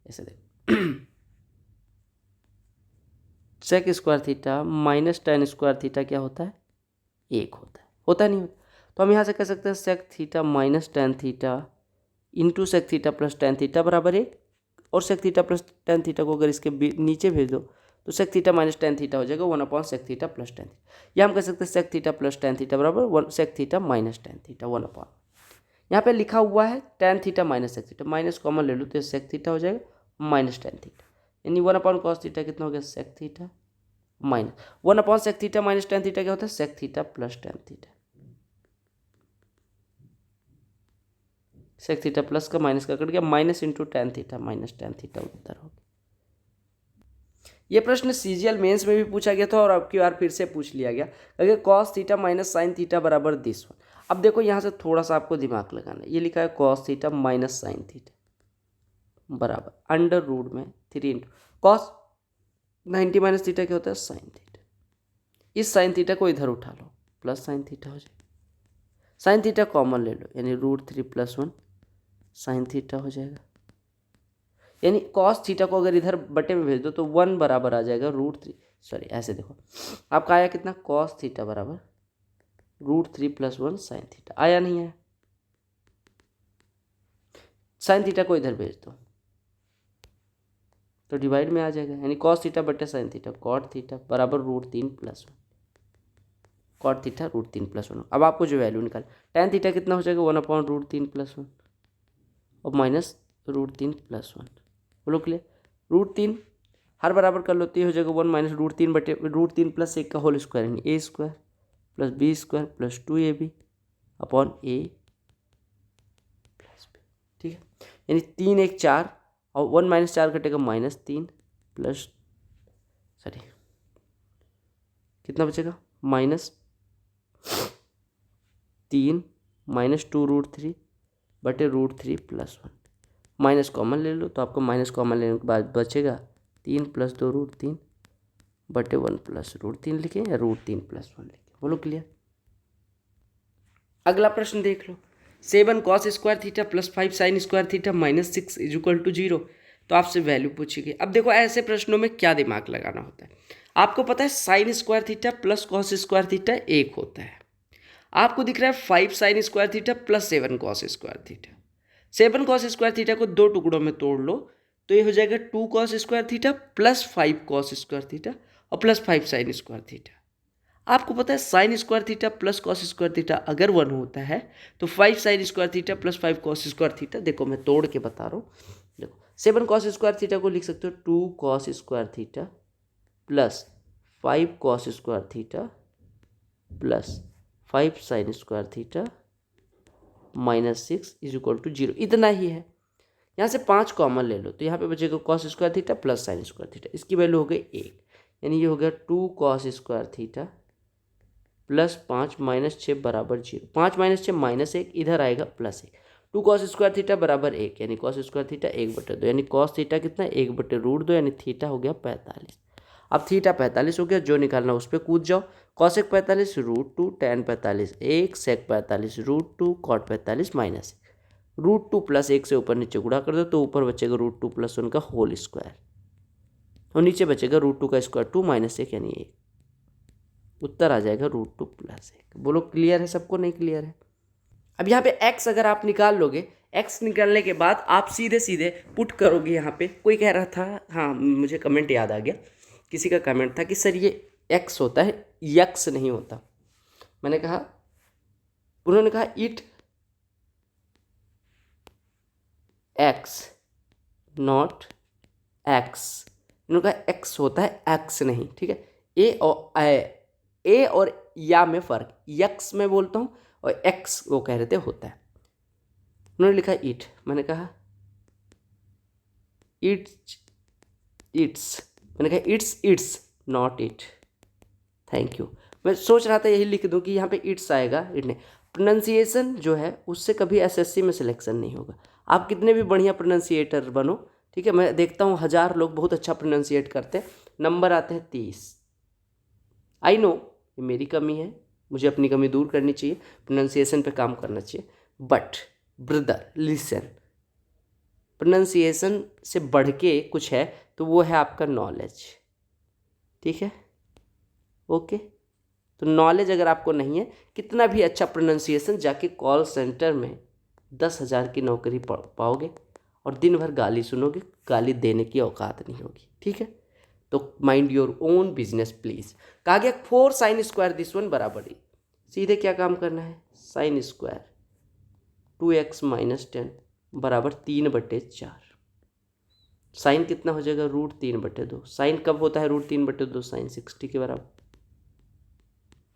ऐसे देखो sec² theta minus tan² theta क्या होता है? 1 होता है नहीं होता? तो हम यहाँ से कह सकते हैं sec theta minus tan theta into sec theta plus tan theta बराबर 1, और sec theta plus tan theta को अगर इसके नीचे भेज दो तो sec theta minus tan theta हो जाएगा 1/sec theta plus tan theta, या हम कह सकते हैं sec theta plus tan theta बराबर sec theta minus tan theta 1/। यहाँ पे लिखा हुआ है tan theta minus sec theta, minus common ले लो तो sec थीटा हो जाएगा माइनस tan थीटा, यानी 1/cos थीटा कितना हो गया? sec theta minus 1/sec theta minus tan theta क्या होता है? sec theta plus tan theta, sec theta plus का माइनस का कट गया, minus into tan theta minus tan theta, उत्तर हो गया। ये प्रश्न CGL मेंस में भी पूछा गया था और अब की बार फिर से पूछ लिया गया, अगर cos theta minus sin theta बराबर दिस वन। अब देखो यहाँ से थोड़ा सा आपको दिमाग लगाना है, ये लिखा है cos theta minus sin theta बराबर √ में 3 इंटू cos 90 माइनस थीटा क्या होता है? Sine theta. इस साइन थीटा को इधर उठा लो, प्लस साइन थीटा हो जाएगा। साइन थीटा कॉमन ले लो, यानी √3 + 1 साइन थीटा हो जाएगा। यानी कॉस थीटा को अगर इधर बटे में भेज दो तो 1 बराबर आ जाएगा √3, सॉरी ऐसे देखो, आपका आया कितना? कॉस थीटा बराबर √3 + 1 साइन थीटा। आया नहीं आया? साइन थीटा को इधर भेज दो तो डिवाइड में आ जाएगा, यानी कॉस थीटा बटे साइन थीटा, कॉट थीटा बराबर √3 + 1, कॉट थीटा √3 + 1। अब आपको जो वैल्यू निकाल, tan थीटा कितना हो जाएगा? 1/√3 + 1 और माइनस √3 + 1। बोलो क्लियर? √3 हर बराबर कर लो तो ये हो जाएगा 1 - √3 बटे √3 + 1 का होल स्क्वायर, यानी a² + b² + 2ab upon a + b। ठीक है, यानी 3 1 4 और 1 - 4 कटेगा -3 प्लस, सॉरी कितना बचेगा? -3 -2√3 बटे √3 + 1। माइनस कॉमन ले लो तो आपको माइनस कॉमन लेने के बाद बचेगा 3 + 2 √3 बटे 1 + √3 लिखें या √3 + 1 लिखें। बोलो क्लियर? अगला प्रश्न देख लो, 7 cos² थीटा + 5 sin² थीटा -6 = 0। तो आपसे वैल्यू पूछी गई। अब देखो ऐसे प्रश्नों में क्या दिमाग लगाना होता है। आपको पता है sin² थीटा + cos² थीटा एक होता है। आपको दिख रहा है 5 sin² theta + 7 cos² theta. 7 cos² theta को दो टुकड़ों में तोड़ लो तो ये हो जाएगा 2 cos² थीटा + 5 cos² थीटा और +5 sin² थीटा। आपको पता है sin² थीटा + cos² थीटा अगर 1 होता है तो 5 sin² थीटा + 5 cos² थीटा, देखो मैं तोड़ के बता रहा हूँ। देखो 7 cos² थीटा को लिख सकते हो 2 cos² theta + 5 cos² theta + 5 sin² theta -6 = 0। इतना ही है। यहाँ से 5 कॉमन ले लो तो यहाँ पे बचेगा cos² थीटा + sin² थीटा, इसकी वैल्यू हो गई 1, यानी ये हो गया 2 cos² थीटा + 5 - 6 बराबर 0। 5 - 6 -1 इधर आएगा +1। 2 cos² थीटा बराबर 1, यानी cos² थीटा 1/2, यानी cos थीटा कितना? 1/√2, यानी थीटा हो गया 45। अब थीटा 45 हो गया, जो निकालना उस पर कूद जाओ। cosec 45 √2, tan 45 1, sec 45 √2, cot 45 -1। √2 + 1 से ऊपर नीचे गुणा कर दो तो ऊपर बचेगा √2 + 1 का होल स्क्वायर और नीचे बचेगा √2 का स्क्वायर 2 - 1 यानी 1। उत्तर आ जाएगा √2 + 1। बोलो क्लियर है सबको? नहीं क्लियर है? अब यहाँ पे x अगर आप निकाल लोगे, x निकालने के बाद आप सीधे सीधे पुट करोगे। यहाँ पे कोई कह रहा था, हाँ मुझे कमेंट याद आ गया, किसी का कमेंट था कि सर ये x होता है, यक्स नहीं होता। मैंने कहा, उन्होंने कहा इट x नॉट x, इन्होंने कहा x होता है, x नहीं। ठीक है, ए और या में फ़र्क, यक्स में बोलता हूँ और x वो कह रहे थे होता है। उन्होंने लिखा इट, मैंने कहा इट्स, मैंने कहा it's not it. Thank you. मैं सोच रहा था यही लिख दूं कि यहाँ पे इट्स आएगा, इट नहीं। प्रोनाउंसिएशन जो है उससे कभी एसएससी में सिलेक्शन नहीं होगा। आप कितने भी बढ़िया प्रोनाउंसिएटर बनो, ठीक है, मैं देखता हूँ 1000 लोग बहुत अच्छा प्रोनाउंसिएट करते हैं, नंबर आते हैं 30। आई नो ये मेरी कमी है, मुझे अपनी कमी दूर करनी चाहिए, प्रोनाउंसिएशन पे काम करना चाहिए। बट ब्रदर लिसन, प्रोनाउंसिएशन से बढ़ के कुछ है तो वो है आपका नॉलेज। ठीक है, ओके। तो नॉलेज अगर आपको नहीं है, कितना भी अच्छा प्रोनाउंसिएशन, जाके कॉल सेंटर में 10,000 की नौकरी पाओगे और दिन भर गाली सुनोगे, गाली देने की औकात नहीं होगी। ठीक है, तो mind your own business please. कहा गया 4 sin² दिस वन बराबर ही, सीधे क्या काम करना है? sin² 2x - 10 बराबर 3/4। साइन कितना हो जाएगा? √3/2। साइन कब होता है √3/2? साइन 60 के बराबर।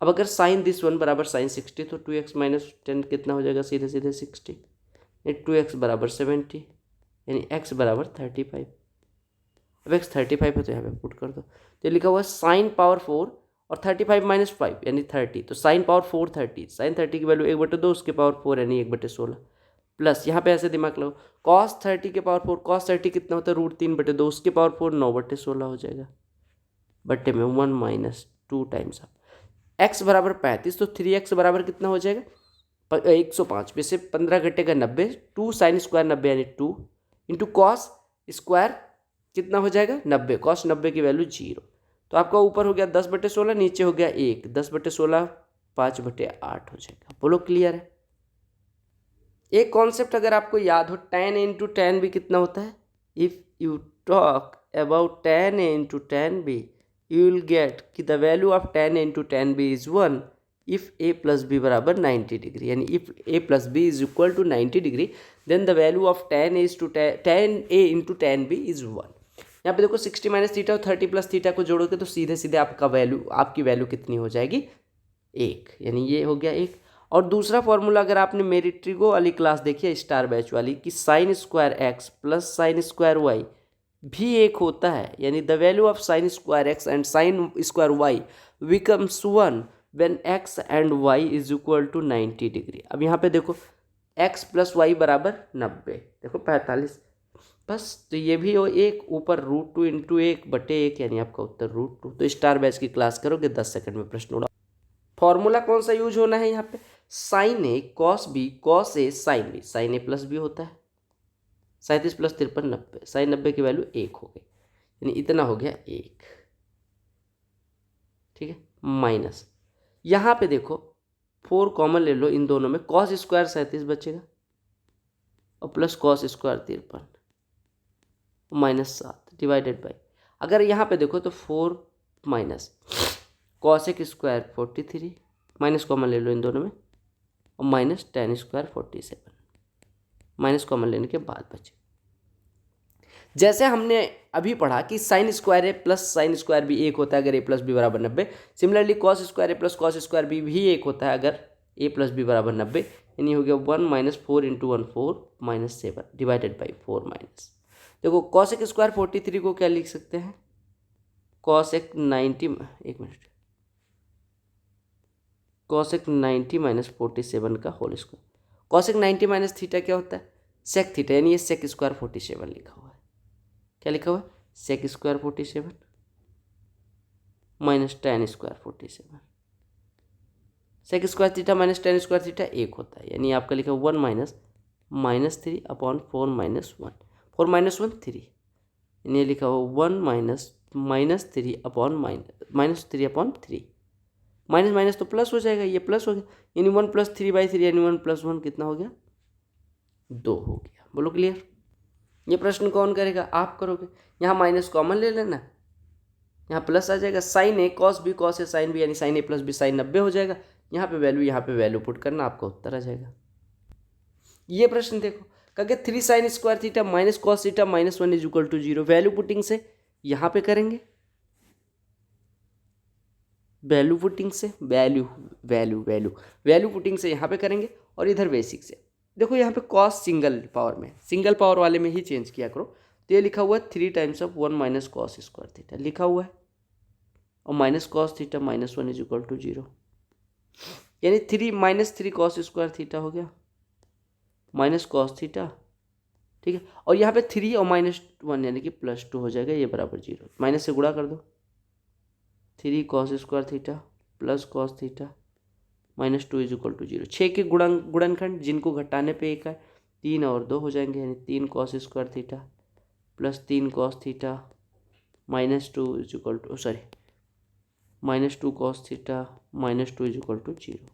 अब अगर साइन दिस वन बराबर साइन 60 तो 2x - 10 कितना हो जाएगा? सीधे सीधे 60, 2x बराबर 70, यानी x बराबर 35। अब x 35 है तो यहाँ पे पुट कर दो, तो लिखा हुआ है साइन पावर 4 और 35 - 5 यानी 30, तो साइन पावर 4 30, साइन 30 की वैल्यू 1/2, उसके पावर 4 यानी 1/16 प्लस, यहाँ पे ऐसे दिमाग लगाओ, cos 30 के पावर 4, cos 30 कितना होता है? √3/2, उसके पावर 4 9/16 हो जाएगा। बट्टे में 1 माइनस 2 टाइम्स ऑफ एक्स बराबर 35, तो 3x बराबर कितना हो जाएगा 105 में से 15 घटेगा 90, 2 साइन स्क्वायर 90 यानी 2 इंटू कॉस स्क्वायर कितना हो जाएगा 90, कॉस 90 की वैल्यू 0। तो आपका ऊपर हो गया 10/16, नीचे हो गया 1, 10/16 5/8 हो जाएगा। बोलो क्लियर है। एक कॉन्सेप्ट अगर आपको याद हो, tan इंटू टैन बी कितना होता है, if you talk about tan into tan B you will get कि the value of tan into tan B is 1 if a plus B बराबर 90 डिग्री, यानी if a plus B is equal to 90 degree then the value of tan a into tan B is 1। यहाँ पे देखो 60 minus theta और 30 plus theta को जोड़ोगे तो सीधे सीधे आपकी वैल्यू कितनी हो जाएगी 1, यानी ये हो गया 1। और दूसरा फॉर्मूला अगर आपने मेरी ट्रिगो वाली क्लास देखी है स्टार बैच वाली कि sine square X plus sine square Y भी 1 होता है, यानी the value of sine square X and sine square Y becomes 1 when X and Y is equal to 90 degree. अब यहाँ पे देखो x प्लस वाई बराबर 90, देखो 45 बस, तो ये भी हो 1 ऊपर √2 इंटू 1/1 यानी आपका उत्तर √2। तो स्टार बैच की क्लास करोगे 10 सेकंड में प्रश्न उड़ा। फॉर्मूला कौन सा यूज होना है यहाँ पे, sign A cos B cos A sine B, sign A plus B होता है 37 प्लस 53 90, साइन 90 की वैल्यू 1 हो गई, यानी इतना हो गया 1, ठीक है। माइनस यहाँ पे देखो 4 कॉमन ले लो इन दोनों में, कॉस स्क्वायर 37 बचेगा और plus cos square 53 -7 divided by, अगर यहाँ पे देखो तो 4 minus cosec square 43 minus common ले लो इन दोनों में और minus tan square 47 minus common लेने के बाद बचे। जैसे हमने अभी पढ़ा कि साइन स्क्वायर ए प्लस साइन स्क्वायर बी 1 होता है अगर a प्लस बी बराबर 90, सिमिलरली कॉस स्क्वायर ए प्लस कॉस स्क्वायर बी भी 1 होता है अगर a प्लस बी बराबर 90, यानी हो गया 1 minus 4 into 1 4 minus 7 divided by 4 minus, देखो कॉसेक स्क्वायर 43 को क्या लिख सकते हैं, कॉसेक 90, एक मिनट, कॉसेक 90 माइनस 47 का whole square, cosec 90 minus theta क्या होता है सेक थीटा, यानी ये सेक स्क्वायर 47 लिखा हुआ है, क्या लिखा हुआ है sec square 47 minus tan square 47, sec square theta minus tan square theta 1 होता है, यानी आपका लिखा 1 माइनस 3 अपॉन 4 माइनस 1, 4 माइनस 1 3, यानी लिखा हुआ 1 minus 3 upon minus 3 upon 3, minus minus तो प्लस हो जाएगा, ये प्लस हो गया, यानी 1 प्लस 3/3 यानी 1 प्लस 1 कितना हो गया 2 हो गया। बोलो क्लियर। ये प्रश्न कौन करेगा, आप करोगे। यहाँ माइनस कॉमन ले लेना, यहाँ प्लस आ जाएगा, sign A cos B cos A sine B यानी साइन ए प्लस बी साइन 90 हो जाएगा, यहाँ पे वैल्यू पुट करना, आपका उत्तर आ जाएगा। ये प्रश्न देखो कह 3 sine square theta minus cos theta minus 1 is equal to 0, value putting से यहाँ पे करेंगे, वैल्यू पुटिंग से वैल्यू पुटिंग से यहाँ पे करेंगे और इधर बेसिक से। देखो यहाँ पे कॉस सिंगल पावर वाले में ही चेंज किया करो, तो ये लिखा हुआ है 3 times of 1 minus cos square theta लिखा हुआ है और minus cos theta minus 1 is equal to 0, यानी 3 माइनस 3 कॉस स्क्वायर थीटा हो गया माइनस कॉस थीटा, ठीक है। और यहाँ पे 3 और -1 यानी कि +2 हो जाएगा, ये बराबर 0, माइनस से गुणा कर दो, 3 cos square theta plus cos theta -2 is equal to 0, 6 के गुणनखंड जिनको घटाने पे 1 है, 3 और 2 हो जाएंगे, यानी 3 cos square theta plus 3 cos theta -2 is equal to -2 cos theta -2 is equal to 0।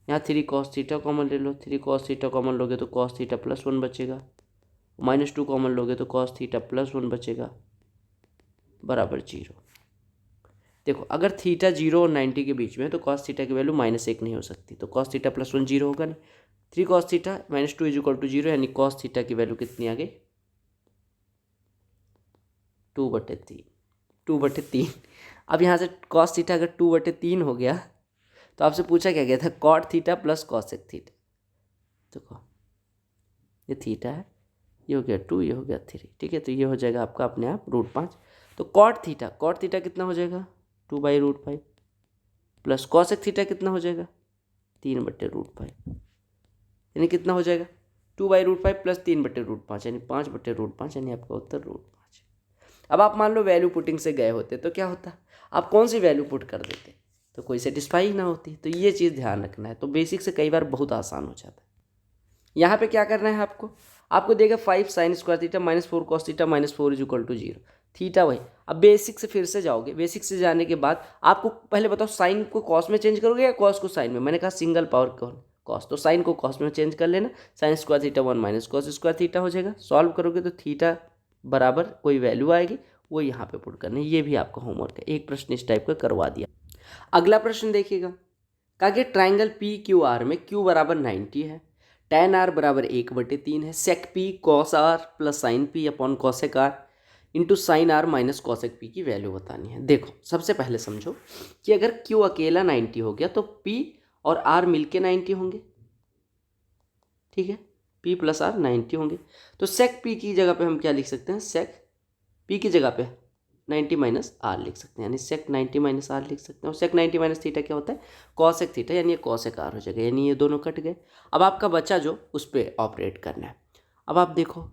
यहाँ 3 कॉस थीटा कॉमन ले लो, 3 कॉस थीटा कॉमन लोगे तो कॉस थीटा +1 बचेगा, -2 कॉमन लोगे तो कॉस थीटा +1 बचेगा बराबर 0। देखो अगर थीटा 0 और 90 के बीच में है तो कॉस थीटा की वैल्यू -1 नहीं हो सकती, तो कॉस थीटा +1 0 होगा नहीं, 3 cos theta -2 is equal to 0, यानी कॉस थीटा की वैल्यू कितनी आ गई 2/3। अब यहाँ से कॉस थीटा अगर 2/3 हो गया तो आपसे पूछा क्या गया था cot theta plus cosec theta, देखो ये थीटा है, ये हो गया 2, ये हो गया 3, ठीक है। तो ये हो जाएगा आपका अपने आप √5। तो कॉट थीटा कितना हो जाएगा 2/√5 प्लस कॉसेक थीटा कितना हो जाएगा 3/√5, यानी कितना हो जाएगा 2/√5 प्लस 3/√5 यानी 5/√5, यानी आपका उत्तर √5। अब आप मान लो वैल्यू पुटिंग से गए होते तो क्या होता, आप कौन सी वैल्यू पुट कर देते तो कोई सेटिस्फाई ही ना होती। तो ये चीज़ ध्यान रखना है। तो बेसिक से कई बार बहुत आसान हो जाता है। यहाँ पे क्या करना है आपको देगा 5 sine square theta -4 cos theta -4 is equal to 0 theta वही। अब बेसिक से फिर से जाओगे, बेसिक से जाने के बाद आपको पहले बताओ साइन को कॉस में चेंज करोगे या कॉस को साइन में। मैंने कहा सिंगल पावर कॉस, तो साइन को कॉस में चेंज कर लेना, sign square theta 1 minus cos square theta हो जाएगा। सॉल्व करोगे तो थीटा बराबर कोई वैल्यू आएगी, वो यहाँ पे पुट करनी है। ये भी आपका होमवर्क है, एक प्रश्न इस टाइप का करवा दिया। अगला प्रश्न देखिएगा, कहा कि ट्राइंगल पी क्यू आर में क्यू बराबर 90 है, tan r बराबर 1/3 है, sec P cos R plus sine P upon cosec R into sine R minus cosec P की वैल्यू बतानी है। देखो सबसे पहले समझो कि अगर क्यू अकेला 90 हो गया तो पी और आर मिलके 90 होंगे, ठीक है, पी प्लस आर 90 होंगे। तो सेक पी की जगह पे हम क्या लिख सकते हैं, सेक पी की जगह पे 90 माइनस आर लिख सकते हैं, यानी सेक 90 माइनस आर लिख सकते हैं। और सेक 90 माइनस थीटा क्या होता है, कॉसेक थीटा, यानी ये कॉसेक आर हो जाएगा, यानी ये दोनों कट गए। अब आपका बचा जो उस पर ऑपरेट करना है। अब आप देखो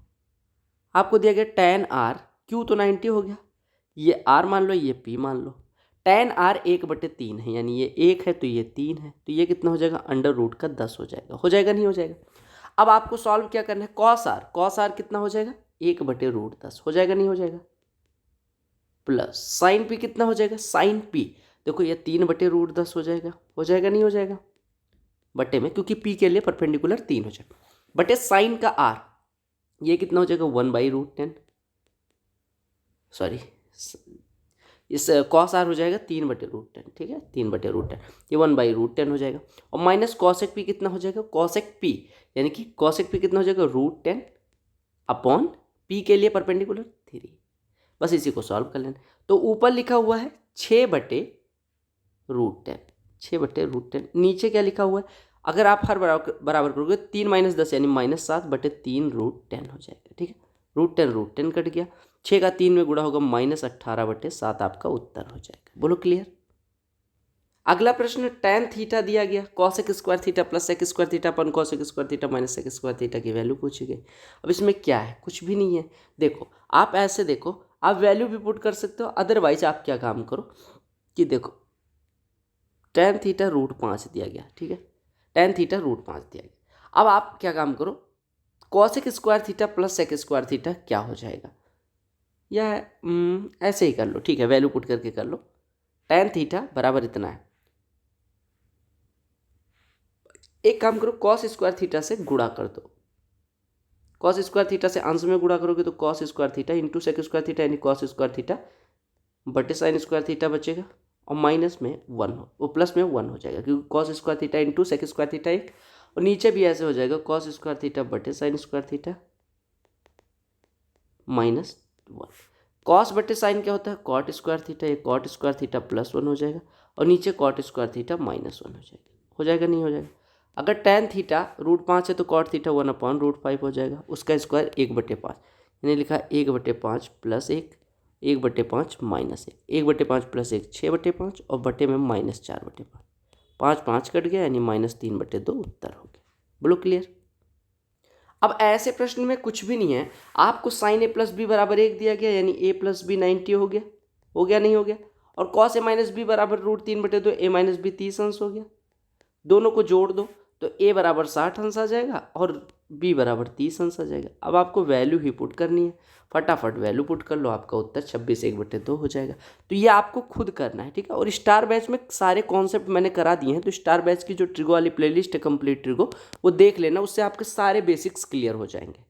आपको दिया गया tan r, क्यू तो 90 हो गया, ये r मान लो, ये p मान लो। tan r 1/3 है, यानी ये 1 है तो ये 3 है, तो ये कितना हो जाएगा, √10 हो जाएगा। हो जाएगा नहीं हो जाएगा। अब आपको सॉल्व क्या करना है, कॉस आर कितना हो जाएगा, 1/√10 हो जाएगा नहीं हो जाएगा, प्लस साइन पी कितना हो जाएगा, साइन पी देखो ये 3/√10 हो जाएगा नहीं हो जाएगा, बटे में, क्योंकि पी के लिए परपेंडिकुलर 3 हो जाएगा, बटे साइन का आर ये कितना हो जाएगा 1/√10, सॉरी इस कॉस आर हो जाएगा 3/√10, ठीक है, 3/√10, ये 1/√10 हो जाएगा। और माइनस कॉसेक पी कितना हो जाएगा, कॉसेक पी यानी कि कॉसेक पी कितना हो जाएगा, √10 अपॉन पी के लिए परपेंडिकुलर 3। बस इसी को सॉल्व कर लेना। तो ऊपर लिखा हुआ है 6/√10, 6/√10, नीचे क्या लिखा हुआ है, अगर आप हर बराबर करोगे 3 - 10 यानी -7/3√10 हो जाएगा, ठीक है, √10 कट गया, 6 का 3 में गुणा होगा -18/7 आपका उत्तर हो जाएगा। बोलो क्लियर। अगला प्रश्न, tan थीटा दिया गया, cosec square theta plus sec square theta upon cosec square theta minus sec square theta की वैल्यू पूछी गई। अब इसमें क्या है, कुछ भी नहीं है। देखो आप ऐसे देखो, आप वैल्यू भी पुट कर सकते हो, अदरवाइज आप क्या काम करो कि देखो tan थीटा √5 दिया गया, ठीक है, tan थीटा √5 दिया गया। अब आप क्या काम करो, cosec square theta plus sec square theta क्या हो जाएगा, या ऐसे ही कर लो, ठीक है, वैल्यू पुट करके कर लो। tan थीटा बराबर इतना है, एक काम करो कॉस स्क्वायर थीटा से गुणा कर दो, कॉस स्क्वायर थीटा से अंश में गुणा करोगे तो cos square theta into sec square theta यानी कॉस स्क्वायर थीटा बटे साइन स्क्वायर थीटा बचेगा, और माइनस में 1 हो, वो प्लस में 1 हो जाएगा, क्योंकि cos square theta into sec square theta 1, और नीचे भी ऐसे हो जाएगा कॉस स्क्वायर थीटा बटे साइन स्क्वायर थीटा -1। कॉस बटे साइन क्या होता है, कॉट स्क्वायर थीटा, ये कॉट स्क्वायर थीटा +1 हो जाएगा, और नीचे कॉट स्क्वायर थीटा -1 हो जाएगा नहीं हो जाएगा। अगर tan थीटा √5 है तो कॉट थीटा 1/√5 हो जाएगा, उसका स्क्वायर 1/5, यानी लिखा 1/5 प्लस 1, 1/5 माइनस 1, 1/5 प्लस 1 6/5, और बटे में -4/5, 5 कट गया यानी -3/2 उत्तर हो गया। बोलो क्लियर। अब ऐसे प्रश्न में कुछ भी नहीं है, आपको साइन a प्लस बी बराबर 1 दिया गया, यानी a प्लस बी 90 हो गया नहीं हो गया, और कॉस a माइनस बी बराबर √3/2, a माइनस बी 30 अंश हो गया, दोनों को जोड़ दो तो a बराबर 60 अंश आ जाएगा और b बराबर 30 अंश आ जाएगा। अब आपको वैल्यू ही पुट करनी है, फटाफट वैल्यू पुट कर लो, आपका उत्तर 26/1/2 हो जाएगा। तो ये आपको खुद करना है, ठीक है। और स्टार बैच में सारे कॉन्सेप्ट मैंने करा दिए हैं, तो स्टार बैच की जो ट्रिगो वाली प्लेलिस्ट है कंप्लीट ट्रिगो, वो देख लेना, उससे आपके सारे बेसिक्स क्लियर हो जाएंगे।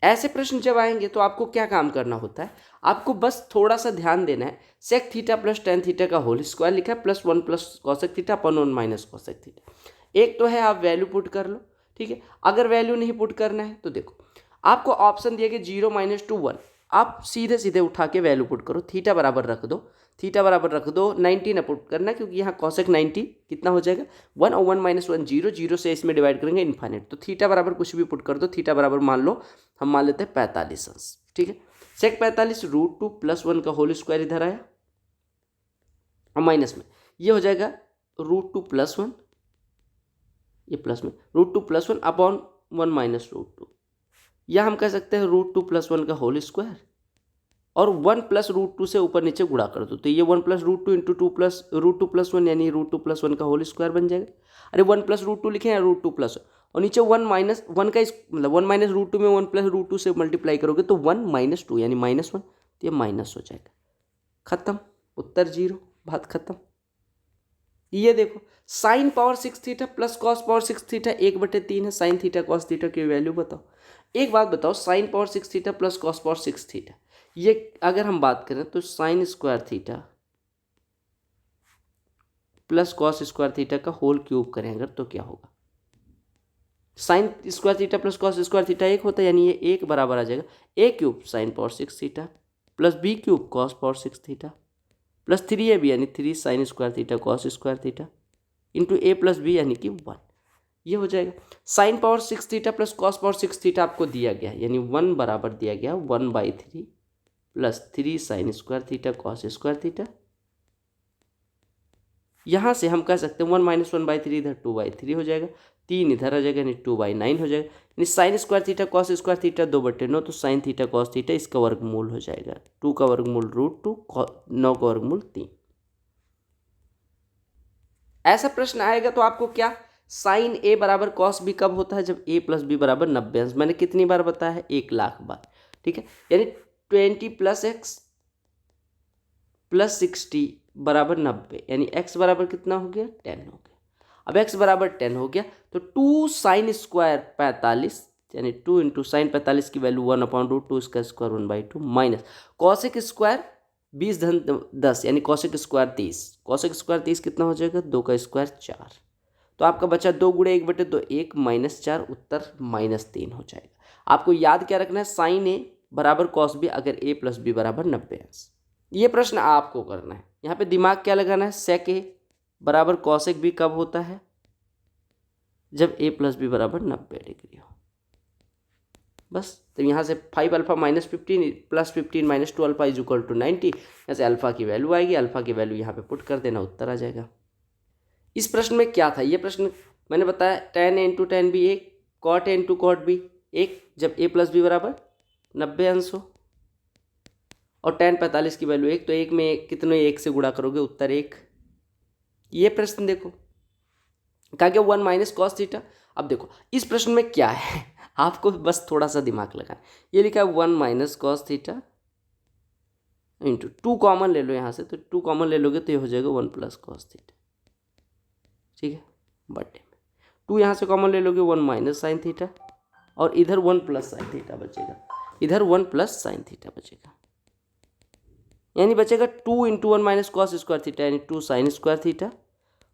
ऐसे प्रश्न जब आएंगे तो आपको क्या काम करना होता है, आपको बस थोड़ा सा ध्यान देना है। Sec theta plus tan theta का होल स्क्वायर लिखा है, +1 plus cosec theta upon 1 minus cosec theta. एक तो है आप वैल्यू पुट कर लो, ठीक है। अगर वैल्यू नहीं पुट करना है तो देखो आपको ऑप्शन दिया गया 0 - 2 1, आप सीधे सीधे उठा के वैल्यू पुट करो, थीटा बराबर रख दो, 90 ना पुट करना, क्योंकि यहाँ कॉसेक 90 कितना हो जाएगा 1, और 1 - 1 0, 0 से इसमें डिवाइड करेंगे इन्फाइनाइट, तो थीटा बराबर कुछ भी पुट कर दो, थीटा बराबर मान लो हम मान लेते हैं 45 अंश, ठीक है। सेक 45 √2 + 1 का होल स्क्वायर इधर आया, और माइनस में ये हो जाएगा √2 + 1, ये प्लस में √2 + 1 अपॉन 1 - √2, या हम कह सकते हैं √2 + 1 का होल स्क्वायर और 1 + √2 से ऊपर नीचे गुणा कर दो, तो ये 1 + √2 इंटू 2 + √2 + 1 यानी √2 + 1 का होल स्क्वायर बन जाएगा। अरे 1 + √2 लिखे हैं, √2 + और नीचे 1 माइनस 1 का मतलब 1 - √2 में 1 + √2 से मल्टीप्लाई करोगे तो 1 - 2 यानी -1, तो ये माइनस हो जाएगा। खत्म, उत्तर 0, बात खत्म। ये देखो sine power 6 theta plus cos power 6 theta 1/3 है। साइन थीटा कॉस थीटा की वैल्यू बताओ। एक बात बताओ, sine power 6 theta plus cos power 6 theta, ये अगर हम बात करें तो sign square theta plus cos square theta का होल क्यूब करें अगर तो क्या होगा? Sign square theta plus cos square theta 1 होता है, यानी ये 1 बराबर आ जाएगा a³ sine power 6 theta plus b³ cos power 6 theta plus 3ab यानी 3 sine square theta cos square theta into a + b यानी कि 1। ये हो जाएगा sine power 6 theta plus cos power 6 theta आपको दिया गया है, यानी 1 बराबर दिया गया 1/3 plus 3 sine square theta cos square theta. यहाँ से हम कह सकते हैं 1 - 1/3 इधर 2/3 हो जाएगा, 3 इधर आ जाएगा यानी 2/9 हो जाएगा, यानी sine square theta cos square theta 2/9, तो साइन थीटा कॉस थीटा इसका वर्गमूल हो जाएगा 2 का वर्गमूल √2, 9 का वर्गमूल 3। ऐसा प्रश्न आएगा तो आपको क्या, साइन a बराबर कॉस b कब होता है? जब a + b बराबर 90 अंश। मैंने कितनी बार बताया है? 1,00,000 बार। ठीक है, यानी 20 + x + 60 बराबर 90, यानी x बराबर कितना हो गया? 10 हो गया। अब x बराबर 10 हो गया तो 2 साइन स्क्वायर 45 यानी 2 इंटू साइन 45 की वैल्यू 1/√2 इसका स्क्वायर 1/2 माइनस कॉसेक स्क्वायर 20 धन 10 यानी कॉसेक स्क्वायर 30। कॉसेक स्क्वायर 30 कितना हो जाएगा? 2 का स्क्वायर 4। तो आपका बचा 2 × 1/2 1 -4, उत्तर -3 हो जाएगा। आपको याद क्या रखना है? साइन a बराबर कॉस b अगर a + b बराबर 90 अंश। ये प्रश्न आपको करना है। यहाँ पे दिमाग क्या लगाना है? सेक a बराबर कॉसेक b कब होता है? जब a + b बराबर 90 डिग्री हो। बस, तो यहाँ से 5α - 15 + 15 - 2α = 90, यहाँ से अल्फा की वैल्यू आएगी, अल्फा की वैल्यू यहाँ पे पुट कर देना, उत्तर आ जाएगा। इस प्रश्न में क्या था? ये प्रश्न मैंने बताया tan a × tan b 1, cot a × cot b 1, जब a + b बराबर 90 अंश हो, और tan 45 की वैल्यू 1, तो 1 में कितने 1 से गुणा करोगे? उत्तर 1। ये प्रश्न देखो कहा गया 1 - cos थीटा। अब देखो इस प्रश्न में क्या है आपको बस थोड़ा सा दिमाग लगाना। ये लिखा है 1 - cos थीटा इंटू 2 कॉमन ले लो यहाँ से, तो 2 कॉमन ले लोगे तो ये हो जाएगा 1 + cos थीटा। ठीक है, बटे में 2 यहाँ से कॉमन ले लोगे 1 - sin थीटा, और इधर 1 + sin थीटा बचेगा, इधर 1 + sin थीटा बचेगा, यानी बचेगा 2 × 1 - cos स्क्वायर थीटा यानी 2 sin स्क्वायर थीटा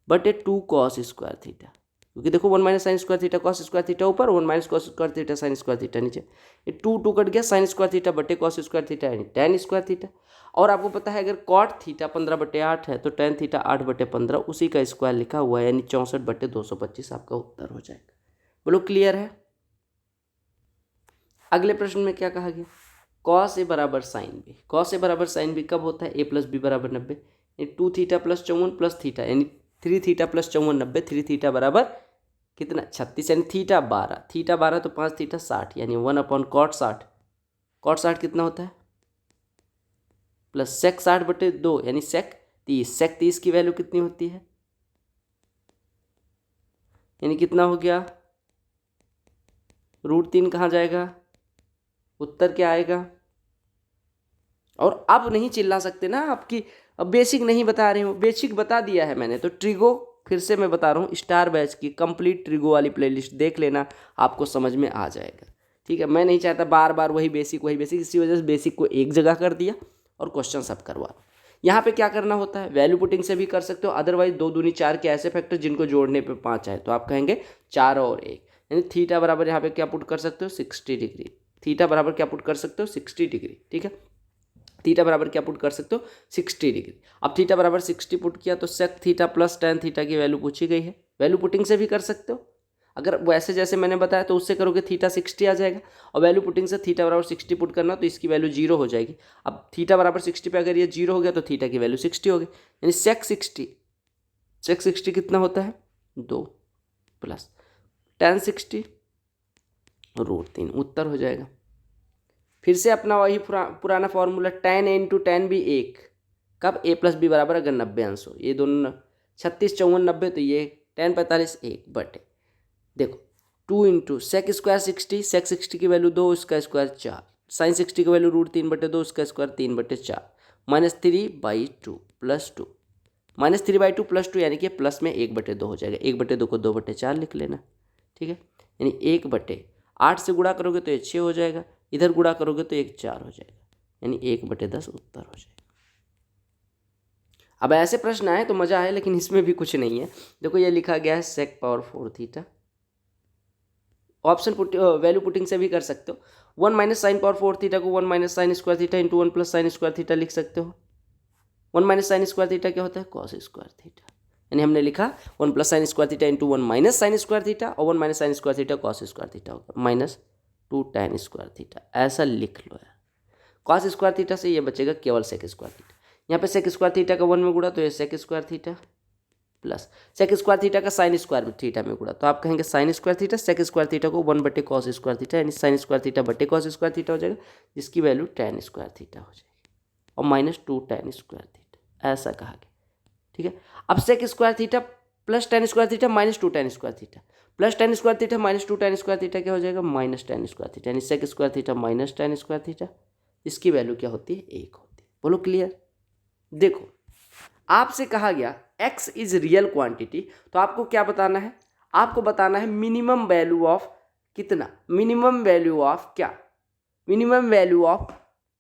बटे 2 cos स्क्वायर थीटा। क्योंकि देखो 1 - sin square theta cos square theta ऊपर, 1 - cos square theta sin square theta नीचे, ये 2 कट गया, sin स्क्वायर थीटा बटे cos स्क्वायर थीटा यानी tan स्क्वायर थीटा। और आपको पता है अगर cot थीटा 15/8 है तो tan थीटा 8/15 उसी का स्क्वायर लिखा हुआ है, यानी 64/225 आपका उत्तर हो जाएगा। बोलो क्लियर है? अगले प्रश्न में क्या कहा गया? cos a बराबर sin b। cos a बराबर sin b कब होता है? a + b बराबर 90, यानी 2 थीटा + 54 प्लस थीटा यानी 3 थीटा + 54 90, 3 थीटा बराबर कितना? 36, यानी थीटा 12, थीटा 12 तो 5 थीटा 60, यानी 1/cot 60। cot 60 कितना होता है? प्लस sec 60/2 यानी sec 30। sec 30 की वैल्यू कितनी होती है? यानी कितना हो गया? √3 कहाँ जाएगा? उत्तर क्या आएगा? और अब नहीं चिल्ला सकते ना, आपकी अब बेसिक नहीं बता रहे हो, बेसिक बता दिया है मैंने। तो ट्रिगो फिर से मैं बता रहा हूँ, स्टार बैच की कंप्लीट ट्रिगो वाली प्लेलिस्ट देख लेना, आपको समझ में आ जाएगा। ठीक है, मैं नहीं चाहता बार बार वही बेसिक, इसी वजह से बेसिक को एक जगह कर दिया और क्वेश्चन सब करवा। यहाँ पे क्या करना होता है? वैल्यू पुटिंग से भी कर सकते हो, अदरवाइज 2 दूनी 4 के ऐसे फैक्टर जिनको जोड़ने पे 5 आए, तो आप कहेंगे 4 और 1, यानी थीटा बराबर यहाँ पे क्या पुट कर सकते हो? 60 डिग्री। थीटा बराबर क्या पुट कर सकते हो? 60 डिग्री। ठीक है, थीटा बराबर क्या पुट कर सकते हो? 60 डिग्री। अब थीटा बराबर 60 पुट किया तो sec theta plus tan theta की वैल्यू पूछी गई है, वैल्यू पुटिंग से भी कर सकते हो। अगर वैसे जैसे मैंने बताया तो उससे करोगे थीटा 60 आ जाएगा, और वैल्यू पुटिंग से थीटा बराबर 60 पुट करना तो इसकी वैल्यू 0 हो जाएगी। अब थीटा बराबर 60 पे अगर ये 0 हो गया तो थीटा की वैल्यू 60 हो गई, यानी सेक 60 कितना होता है? 2 प्लस tan 60 √3, उत्तर हो जाएगा। फिर से अपना वही पुराना formula, tan a into tan B 1, कब a प्लस बी बराबर अगर 90 अंश हो, ये दोनों 36 54 90, तो ये tan 45 1 बटे, देखो 2 इंटू सेक स्क्वायर 60, सेक 60 की वैल्यू 2, उसका स्क्वायर 4, साइन 60 की वैल्यू √3/2, उसका स्क्वायर 3/4, -3/2 प्लस 2, -3/2 प्लस 2 यानी कि प्लस में 1/2 हो जाएगा, 1/2 को 2/4 लिख लेना, ठीक है। यानी 1/8 से गुणा करोगे तो ये 6 हो जाएगा, इधर गुणा करोगे तो एक 4 हो जाएगा, यानी 1/10 उत्तर हो जाएगा। अब ऐसे प्रश्न आए तो मज़ा आए, लेकिन इसमें भी कुछ नहीं है। देखो ये लिखा गया है sec power 4 theta, option value putting से भी कर सकते हो। 1 माइनस साइन पावर 4 थीटा को 1 minus sine square theta into 1 plus sine square theta लिख सकते हो। 1 माइनस साइन स्क्वायर थीटा क्या होता है, कॉस स्क्वायर थीटा, यानी हमने लिखा 1 plus sine square theta into 1 minus sine square theta, और 1 minus sine square theta cos square theta होगा, -2 tan स्क्वायर थीटा, ऐसा लिख लो यार। कॉस स्क्वायर थीटा से ये बचेगा केवल सेक स्क्वायर थीटा, यहाँ पे सेक स्क्वायर थीटा का 1 में गुणा तो ये sec square theta, plus sec square theta का साइन स्क्वायर थीटा में गुणा, तो आप कहेंगे sine square theta, sec square theta को 1/cos स्क्वायर थीटा, यानी साइन स्क्वायर थीटा बटे कॉस स्क्वायर थीटा हो जाएगा, जिसकी वैल्यू tan स्क्वायर थीटा हो जाएगी, और -2 tan स्क्वायर थीटा, ऐसा कहा गया, ठीक है। अब sec square theta plus tan square theta -2 tan square theta, plus tan square theta -2 tan square theta क्या हो जाएगा, -tan स्क्वायर थीटा, यानी sec square theta -tan square theta, इसकी वैल्यू क्या होती है, 1 होती है। बोलो क्लियर। देखो आपसे कहा गया x इज रियल क्वांटिटी, तो आपको क्या बताना है, आपको बताना है मिनिमम वैल्यू ऑफ कितना, मिनिमम वैल्यू ऑफ क्या, minimum value of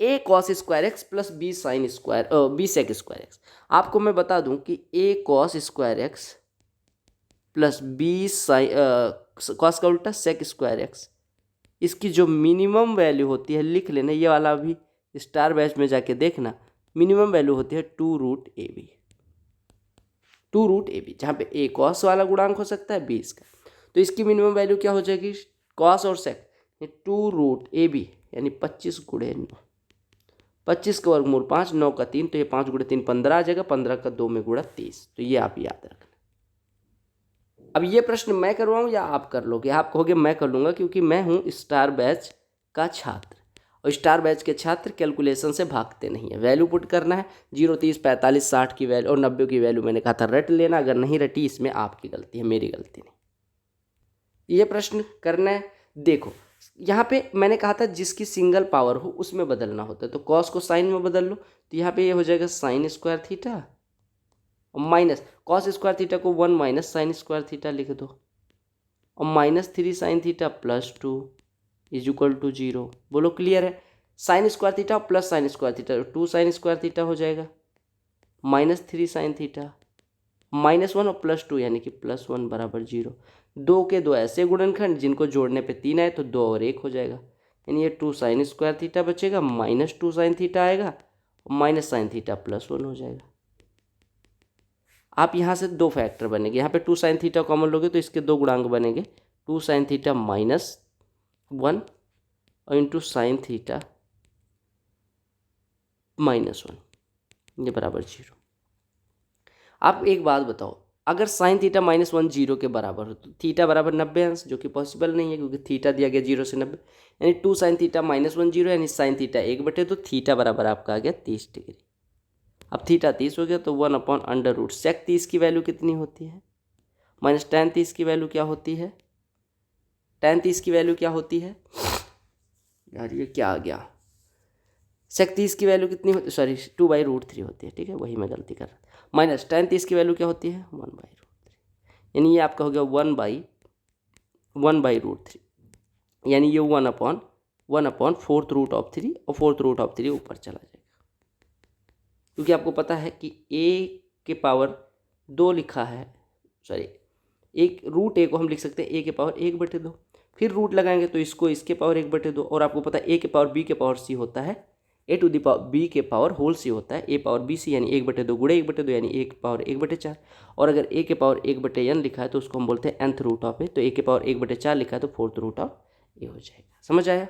a cos square X plus b sine square b sec square X. आपको मैं बता दूं कि a cos square X plus b sine cos का उल्टा सेक स्क्वायर एक्स, इसकी जो मिनिमम वैल्यू होती है, लिख लेना, ये वाला भी स्टार बैच में जाके देखना, मिनिमम वैल्यू होती है 2√ab, 2√ab, जहाँ पे a कॉस वाला गुणांक हो सकता है, b इसका, तो इसकी मिनिमम वैल्यू क्या हो जाएगी, कॉस और सेक 2√ab, यानी 25 गुणे 9, 25 का वर्गमूल 5, 9 का 3, तो ये 5 गुणे 3 15 आ जाएगा, 15 का 2 में गुणा 30, तो ये आप याद रखना। अब ये प्रश्न मैं करवाऊँ या आप कर लोगे, आप कहोगे मैं कर लूँगा, क्योंकि मैं हूँ स्टार बैच का छात्र, और स्टार बैच के छात्र कैलकुलेशन से भागते नहीं है, वैल्यू पुट करना है, 0 30 45 60 की वैल्यू और 90 की वैल्यू मैंने कहा था रट लेना, अगर नहीं रटी इसमें आपकी गलती है, मेरी गलती नहीं। ये प्रश्न करना है। देखो यहाँ पे मैंने कहा था जिसकी सिंगल पावर हो उसमें बदलना होता है, तो कॉस को साइन में बदल लो, तो यहाँ पे ये हो जाएगा साइन स्क्वायर थीटा, और माइनस कॉस स्क्वायर थीटा को 1 माइनस साइन स्क्वायर थीटा लिख दो, और -3 sine theta plus 2 is equal to 0। बोलो क्लियर है। Sine square theta plus sine square theta 2 sine square theta हो जाएगा, -3 साइन थीटा, -1 और +2 यानी कि +1 बराबर 0। 2 के 2 ऐसे गुणनखंड जिनको जोड़ने पे 3 आए तो 2 और 1 हो जाएगा, यानी ये 2 साइन स्क्वायर थीटा बचेगा, -2 साइन थीटा आएगा, और माइनस साइन थीटा +1 हो जाएगा। आप यहाँ से 2 फैक्टर बनेंगे, यहाँ पे 2 साइन थीटा कॉमन लोगे तो इसके 2 गुणांक बनेंगे, 2 साइन थीटा -1 और इंटू साइन थीटा -1, ये बराबर 0। आप एक बात बताओ, अगर साइन थीटा -1 0 के बराबर हो तो थीटा बराबर 90 अंश, जो कि पॉसिबल नहीं है क्योंकि थीटा दिया गया 0 से 90, यानी 2 साइन थीटा -1 0, यानी साइन थीटा 1/2, थीटा बराबर आपका आ गया 30 डिग्री। अब थीटा 30 हो गया तो 1/√, सेक 30 की वैल्यू कितनी होती है, माइनस tan 30 की वैल्यू क्या होती है, tan 30 की वैल्यू क्या होती है यार, ये क्या आ गया, सेक 30 की वैल्यू कितनी होती है, सॉरी 2/√3 होती है, ठीक है, वही मैं गलती कर रहा था। माइनस tan 30 की वैल्यू क्या होती है, 1/√3, यानी ये आपका हो गया 1/√3, यानी ये 1/4√3, और 4√3 ऊपर चला जाएगा, क्योंकि आपको पता है कि a के पावर 2 लिखा है, सॉरी एक √a को हम लिख सकते हैं a के पावर 1/2, फिर रूट लगाएंगे तो इसको इसके पावर 1/2, और आपको पता है a के पावर b के पावर c होता है, a to the power b के पावर होल c होता है a पावर b c, यानी 1/2 गुणे 1/2 यानी a के पावर 1/4, और अगर a के पावर 1/n लिखा है तो उसको हम बोलते हैं nth रूट ऑफ a, तो a के पावर 1/4 लिखा है तो 4th रूट ऑफ a हो जाएगा। समझ आया।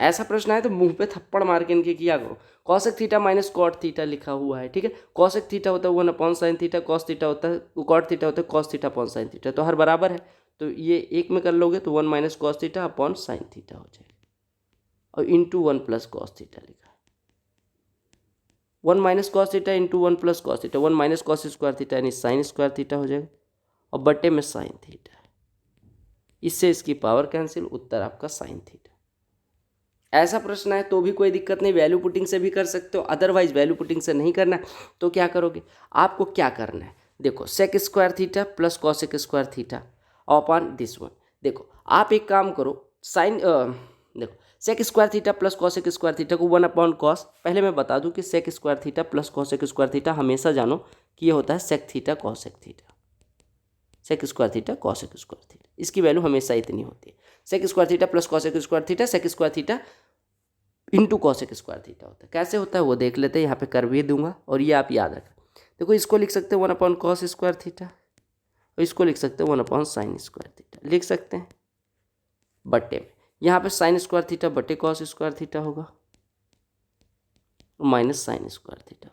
ऐसा प्रश्न आए तो मुंह पे थप्पड़ मार के इनके किया करो। Cosec theta minus cot theta लिखा हुआ है, ठीक है, कॉसेक थीटा होता है 1/sin थीटा, कॉस थीटा होता है, कॉट थीटा होता है cos theta upon sine theta, तो हर बराबर है, तो ये एक में कर लोगे तो 1 - cos theta upon sine theta हो जाएगा। और इंटू 1 प्लस कॉस थीटा लिखा है। 1 minus cos theta into 1 plus cos theta, 1 minus cos square theta यानी साइन स्क्वायर थीटा हो जाएगा, और बटे में साइन थीटा। इससे इसकी पावर कैंसिल, उत्तर आपका साइन थीटा। ऐसा प्रश्न है तो भी कोई दिक्कत नहीं, वैल्यू पुटिंग से भी कर सकते हो, अदरवाइज वैल्यू पुटिंग से नहीं करना है तो क्या करोगे, आपको क्या करना है, देखो sec square theta plus cosec square theta upon this one. देखो आप एक काम करो, साइन देखो sec square theta plus cosec square theta को 1 अपॉन कॉस, पहले मैं बता दूं कि sec square theta plus cosec square theta हमेशा जानो कि ये होता है sec theta cosec theta, sec square theta cosec square theta, इसकी वैल्यू हमेशा इतनी होती है। Sec square theta plus cosec square theta sec square theta into cosec square theta होता है। कैसे होता है वो देख लेते हैं, यहाँ पे कर भी दूंगा और ये आप याद रखें। देखो इसको लिख सकते हैं 1 अपॉन कॉस स्क्वायर थीटा, और इसको लिख सकते हैं 1 अपॉन साइन स्क्वायर थीटा, लिख सकते हैं बट्टे में। यहाँ पे साइन स्क्वायर थीटा बटे कॉस स्क्वायर थीटा होगा, माइनस साइन स्क्वायर थीटा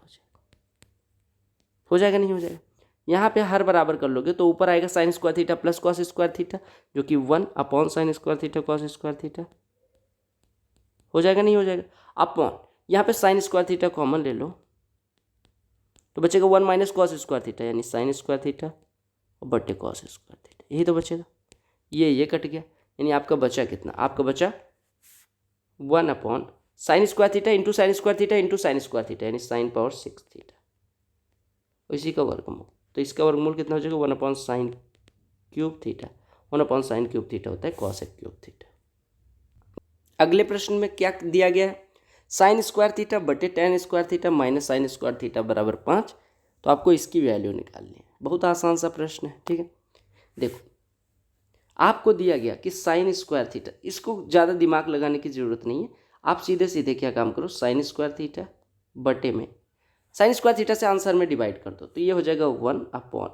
हो जाएगा नहीं हो जाएगा। यहाँ पे हर बराबर कर लोगे तो ऊपर आएगा sign square theta plus cos square theta, जो कि 1 upon sine square theta cos square theta हो जाएगा नहीं हो जाएगा। अपॉन यहाँ पे साइन स्क्वायर थीटा कॉमन ले लो तो बचेगा 1 माइनस कॉस स्क्वायर थीटा यानी साइन स्क्वायर थीटा और बटे कॉस स्क्वायर थीटा, यही तो बचेगा। ये कट गया, यानी आपका बचा कितना, आपका बचा 1 upon sine square theta into sine square theta into sine square theta यानी साइन पावर 6 थीटा, इसी का वर्गमूल। तो इसका वर्गमूल कितना हो जाएगा 1 upon sine cube theta, 1 upon sine cube theta होता है कॉसेक क्यूब थीटा। अगले प्रश्न में क्या दिया गया है, साइन स्क्वायर थीटा बटे ten square theta minus sine square theta बराबर 5, तो आपको इसकी वैल्यू निकालनी है। बहुत आसान सा प्रश्न है, ठीक है। देखो आपको दिया गया कि साइन स्क्वायर थीटा, इसको ज़्यादा दिमाग लगाने की ज़रूरत नहीं है, आप सीधे सीधे क्या काम करो, साइन स्क्वायर थीटा बटे में साइन स्क्वायर थीटा से आंसर में डिवाइड कर दो, तो ये हो जाएगा 1 अपॉन,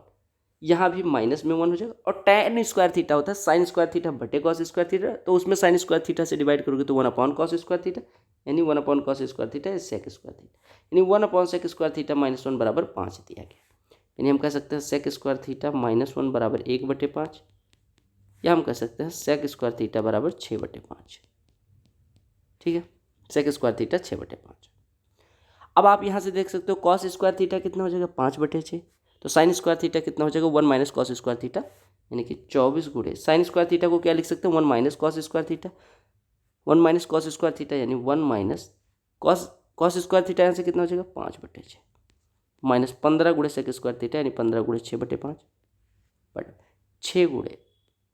यहाँ भी माइनस में 1 हो जाएगा, और टेन स्क्वायर थीटा होता है साइन स्क्वायर थीटा बटे कॉस स्क्वायर थीटा, तो उसमें साइन स्क्वायर थीटा से डिवाइड करोगे तो 1 अपॉन कॉस स्क्वायर थीटा, यानी 1 upon cos square theta is sec square theta, यानी 1 upon sec square theta minus 1 बराबर 5 दिया गया। यानी हम कह सकते हैं सेक स्क्वायर थीटा माइनस 1 बराबर 1/5, या हम कह सकते हैं सेक स्क्वायर थीटा बराबर 6/5, ठीक है, सेक स्क्वायर थीटा 6/5। अब आप यहाँ से देख सकते हो कॉस स्क्वायर थीटा कितना हो जाएगा 5/6, तो साइन स्क्वायर थीटा कितना हो जाएगा 1 माइनस कॉस स्क्वायर थीटा, यानी कि 24 गुणे साइन स्क्वायर थीटा को क्या लिख सकते हैं 1 minus cos square theta, 1 minus cos square theta यानी 1 माइनस कॉस स्क्वायर थीटा यहाँ से कितना हो जाएगा 5/6 माइनस 15 गुणे सेक स्क्वायर थीटा यानी 15 गुणे 6/5 बट 6 गुणे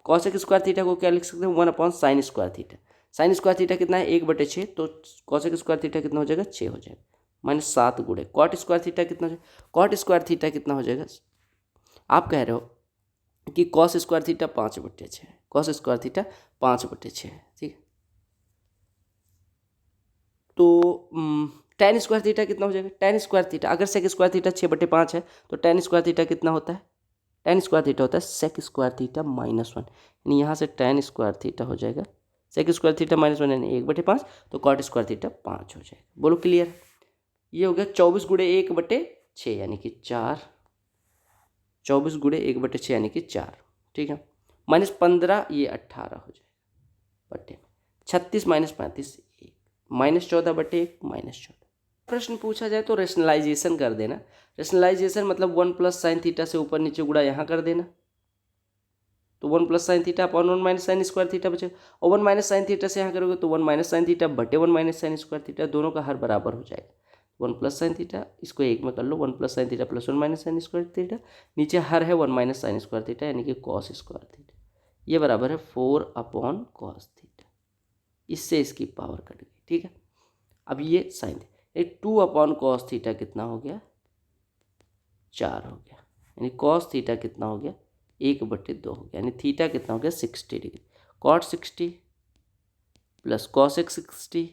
कॉसेक स्क्वायर थीटा को क्या लिख सकते हैं 1 upon sine square theta, sine square theta कितना है 1/6, तो कॉसेक स्क्वायर थीटा कितना हो जाएगा 6 हो जाएगा, माइनस 7 गुणे कॉट स्क्वायर थीटा कितना हो जाएगा, कॉट स्क्वायर थीटा कितना हो जाएगा, आप कह रहे हो कि कॉस स्क्वायर थीटा 5/6 है, कॉस स्क्वायर थीटा 5/6 है, ठीक है। तो टेन स्क्वायर थीटा कितना हो जाएगा, टेन स्क्वायर थीटा अगर सेक स्क्वायर थीटा 6/5 है तो टेन स्क्वायर थीटा कितना होता है, टेन स्क्वायर थीटा होता है सेक स्क्वायर थीटा माइनस 1, यानी यहाँ से टेन स्क्वायर थीटा हो जाएगा सेक स्क्वायर थीटा माइनस 1 यानी 1/5, तो कॉट स्क्वायर थीटा 5 हो जाएगा। बोलो क्लियर। ये हो गया 24 गुणे 1/6 यानी कि 4, 24 गुणे 1/6 यानी कि 4, ठीक है, माइनस 15 ये 18 हो जाएगा बटे 36 माइनस 35 1, माइनस 14/1 माइनस 14। प्रश्न पूछा जाए तो रेशनलाइजेशन कर देना, रेशनलाइजेशन मतलब 1 प्लस साइन थीटा से ऊपर नीचे गुणा यहाँ कर देना, तो 1 plus sine theta upon 1 minus sine square theta बचेगा, और 1 माइनस साइन थीटा से यहाँ करोगे तो 1 माइनस साइन थीटा बटे 1 माइनस साइन स्क्वायर थीटा, दोनों का हर बराबर हो जाएगा, 1 प्लस साइन थीटा इसको एक में कर लो 1 plus sign theta plus 1 minus sine square theta, नीचे हर है 1 माइनस साइन स्क्वायर थीटा यानी कि कॉस स्क्वायर थीटा, ये बराबर है 4 अपॉन कॉस थीटा, इससे इसकी पावर कट गई, ठीक है। अब ये sign theta 2 upon cos theta कितना हो गया 4 हो गया, यानी कॉस थीटा कितना हो गया 1/2 हो गया, यानी थीटा कितना हो गया 60 डिग्री, कॉट 60 प्लस कॉसेक 60,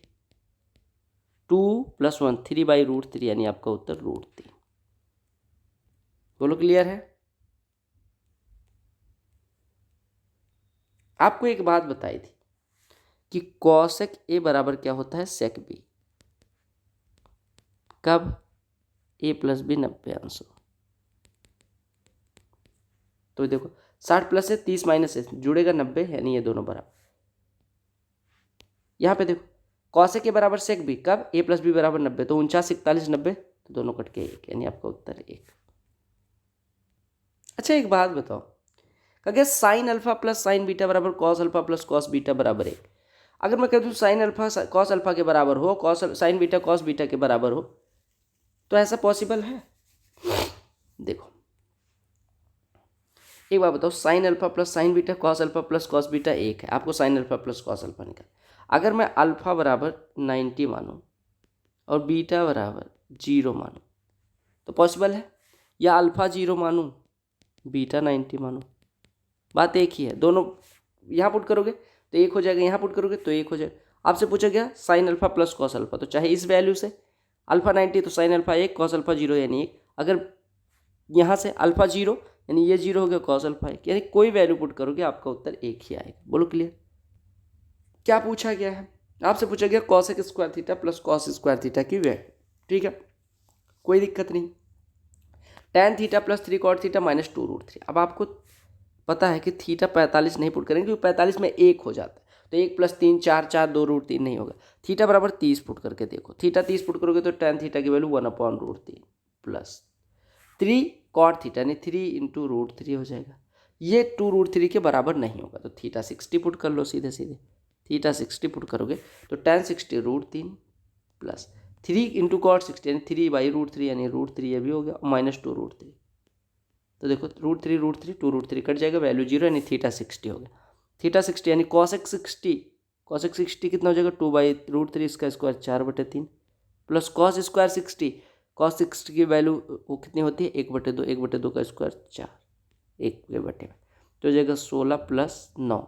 2 + 1 3/√3 यानी आपका उत्तर √3। बोलो क्लियर है। आपको एक बात बताई थी कि कॉसेक ए बराबर क्या होता है सेक बी, कब a + b 90 अंश हो, तो देखो 60 प्लस है 30 माइनस है जुड़ेगा 90 यानी ये दोनों बराबर। यहाँ पे देखो कॉसेक के बराबर सेक भी, कब a प्लस बी बराबर 90, तो 49 41 90, तो दोनों कट के 1, यानी आपका उत्तर 1। अच्छा एक बात बताओ, अगर sine alpha plus sine beta बराबर cos alpha plus cos beta बराबर 1, अगर मैं कह दूँ साइन अल्फा कॉस अल्फा के बराबर हो, cos sine beta cos beta के बराबर हो, तो ऐसा पॉसिबल है? देखो एक बात बताओ, sign alpha plus sine beta cos alpha plus cos beta 1 है, आपको sign alpha plus cos alpha निकाल। अगर मैं अल्फा बराबर 90 मानूँ और बीटा बराबर 0 मानूँ तो पॉसिबल है, या अल्फा 0 मानूँ बीटा 90 मानूँ, बात एक ही है। दोनों यहाँ पुट करोगे तो 1 हो जाएगा, यहाँ पुट करोगे तो 1 हो जाएगा। आपसे पूछा गया sign alpha plus cos alpha, तो चाहे इस वैल्यू से अल्फा 90 तो साइन अल्फा 1 कॉस अल्फा 0 यानी 1, अगर यहाँ से अल्फा 0 यानी ये 0 हो गया कॉस अल्फा 1, यानी कोई वैल्यू पुट करोगे आपका उत्तर 1 ही आएगा। बोलो क्लियर? क्या पूछा गया है? आपसे पूछा गया cosec square theta plus cos square theta की वैल्यू, ठीक है, कोई दिक्कत नहीं। tan theta plus 3 cot theta minus 2√3। अब आपको पता है कि थीटा 45 नहीं पुट करेंगे क्योंकि 45 में 1 हो जाता है, तो 1 प्लस 3 4 4 2√3 नहीं होगा। थीटा बराबर 30 पुट करके देखो, थीटा 30 पुट करोगे तो tan थीटा की वैल्यू 1/√3 प्लस 3 कॉट थीटा यानी 3 इंटू √3 हो जाएगा। ये 2√3 के बराबर नहीं होगा, तो थीटा 60 पुट कर लो सीधे सीधे। थीटा 60 पुट करोगे तो tan 60 √3 प्लस 3 इंटू कॉट 60 यानी 3/√3 यानी √3 ये भी हो गया, माइनस 2√3। तो देखो √3 2√3 कट जाएगा, वैल्यू 0 यानी थीटा 60 हो गया। थीटा 60 यानी कॉसेक 60 कितना हो जाएगा 2/√3 इसका square 4/3 plus cos square 60, cos 60 की वैल्यू वो कितनी होती है 1/2, 1/2 का स्क्वायर 4, 1/2 तो हो जाएगा 16 प्लस 9,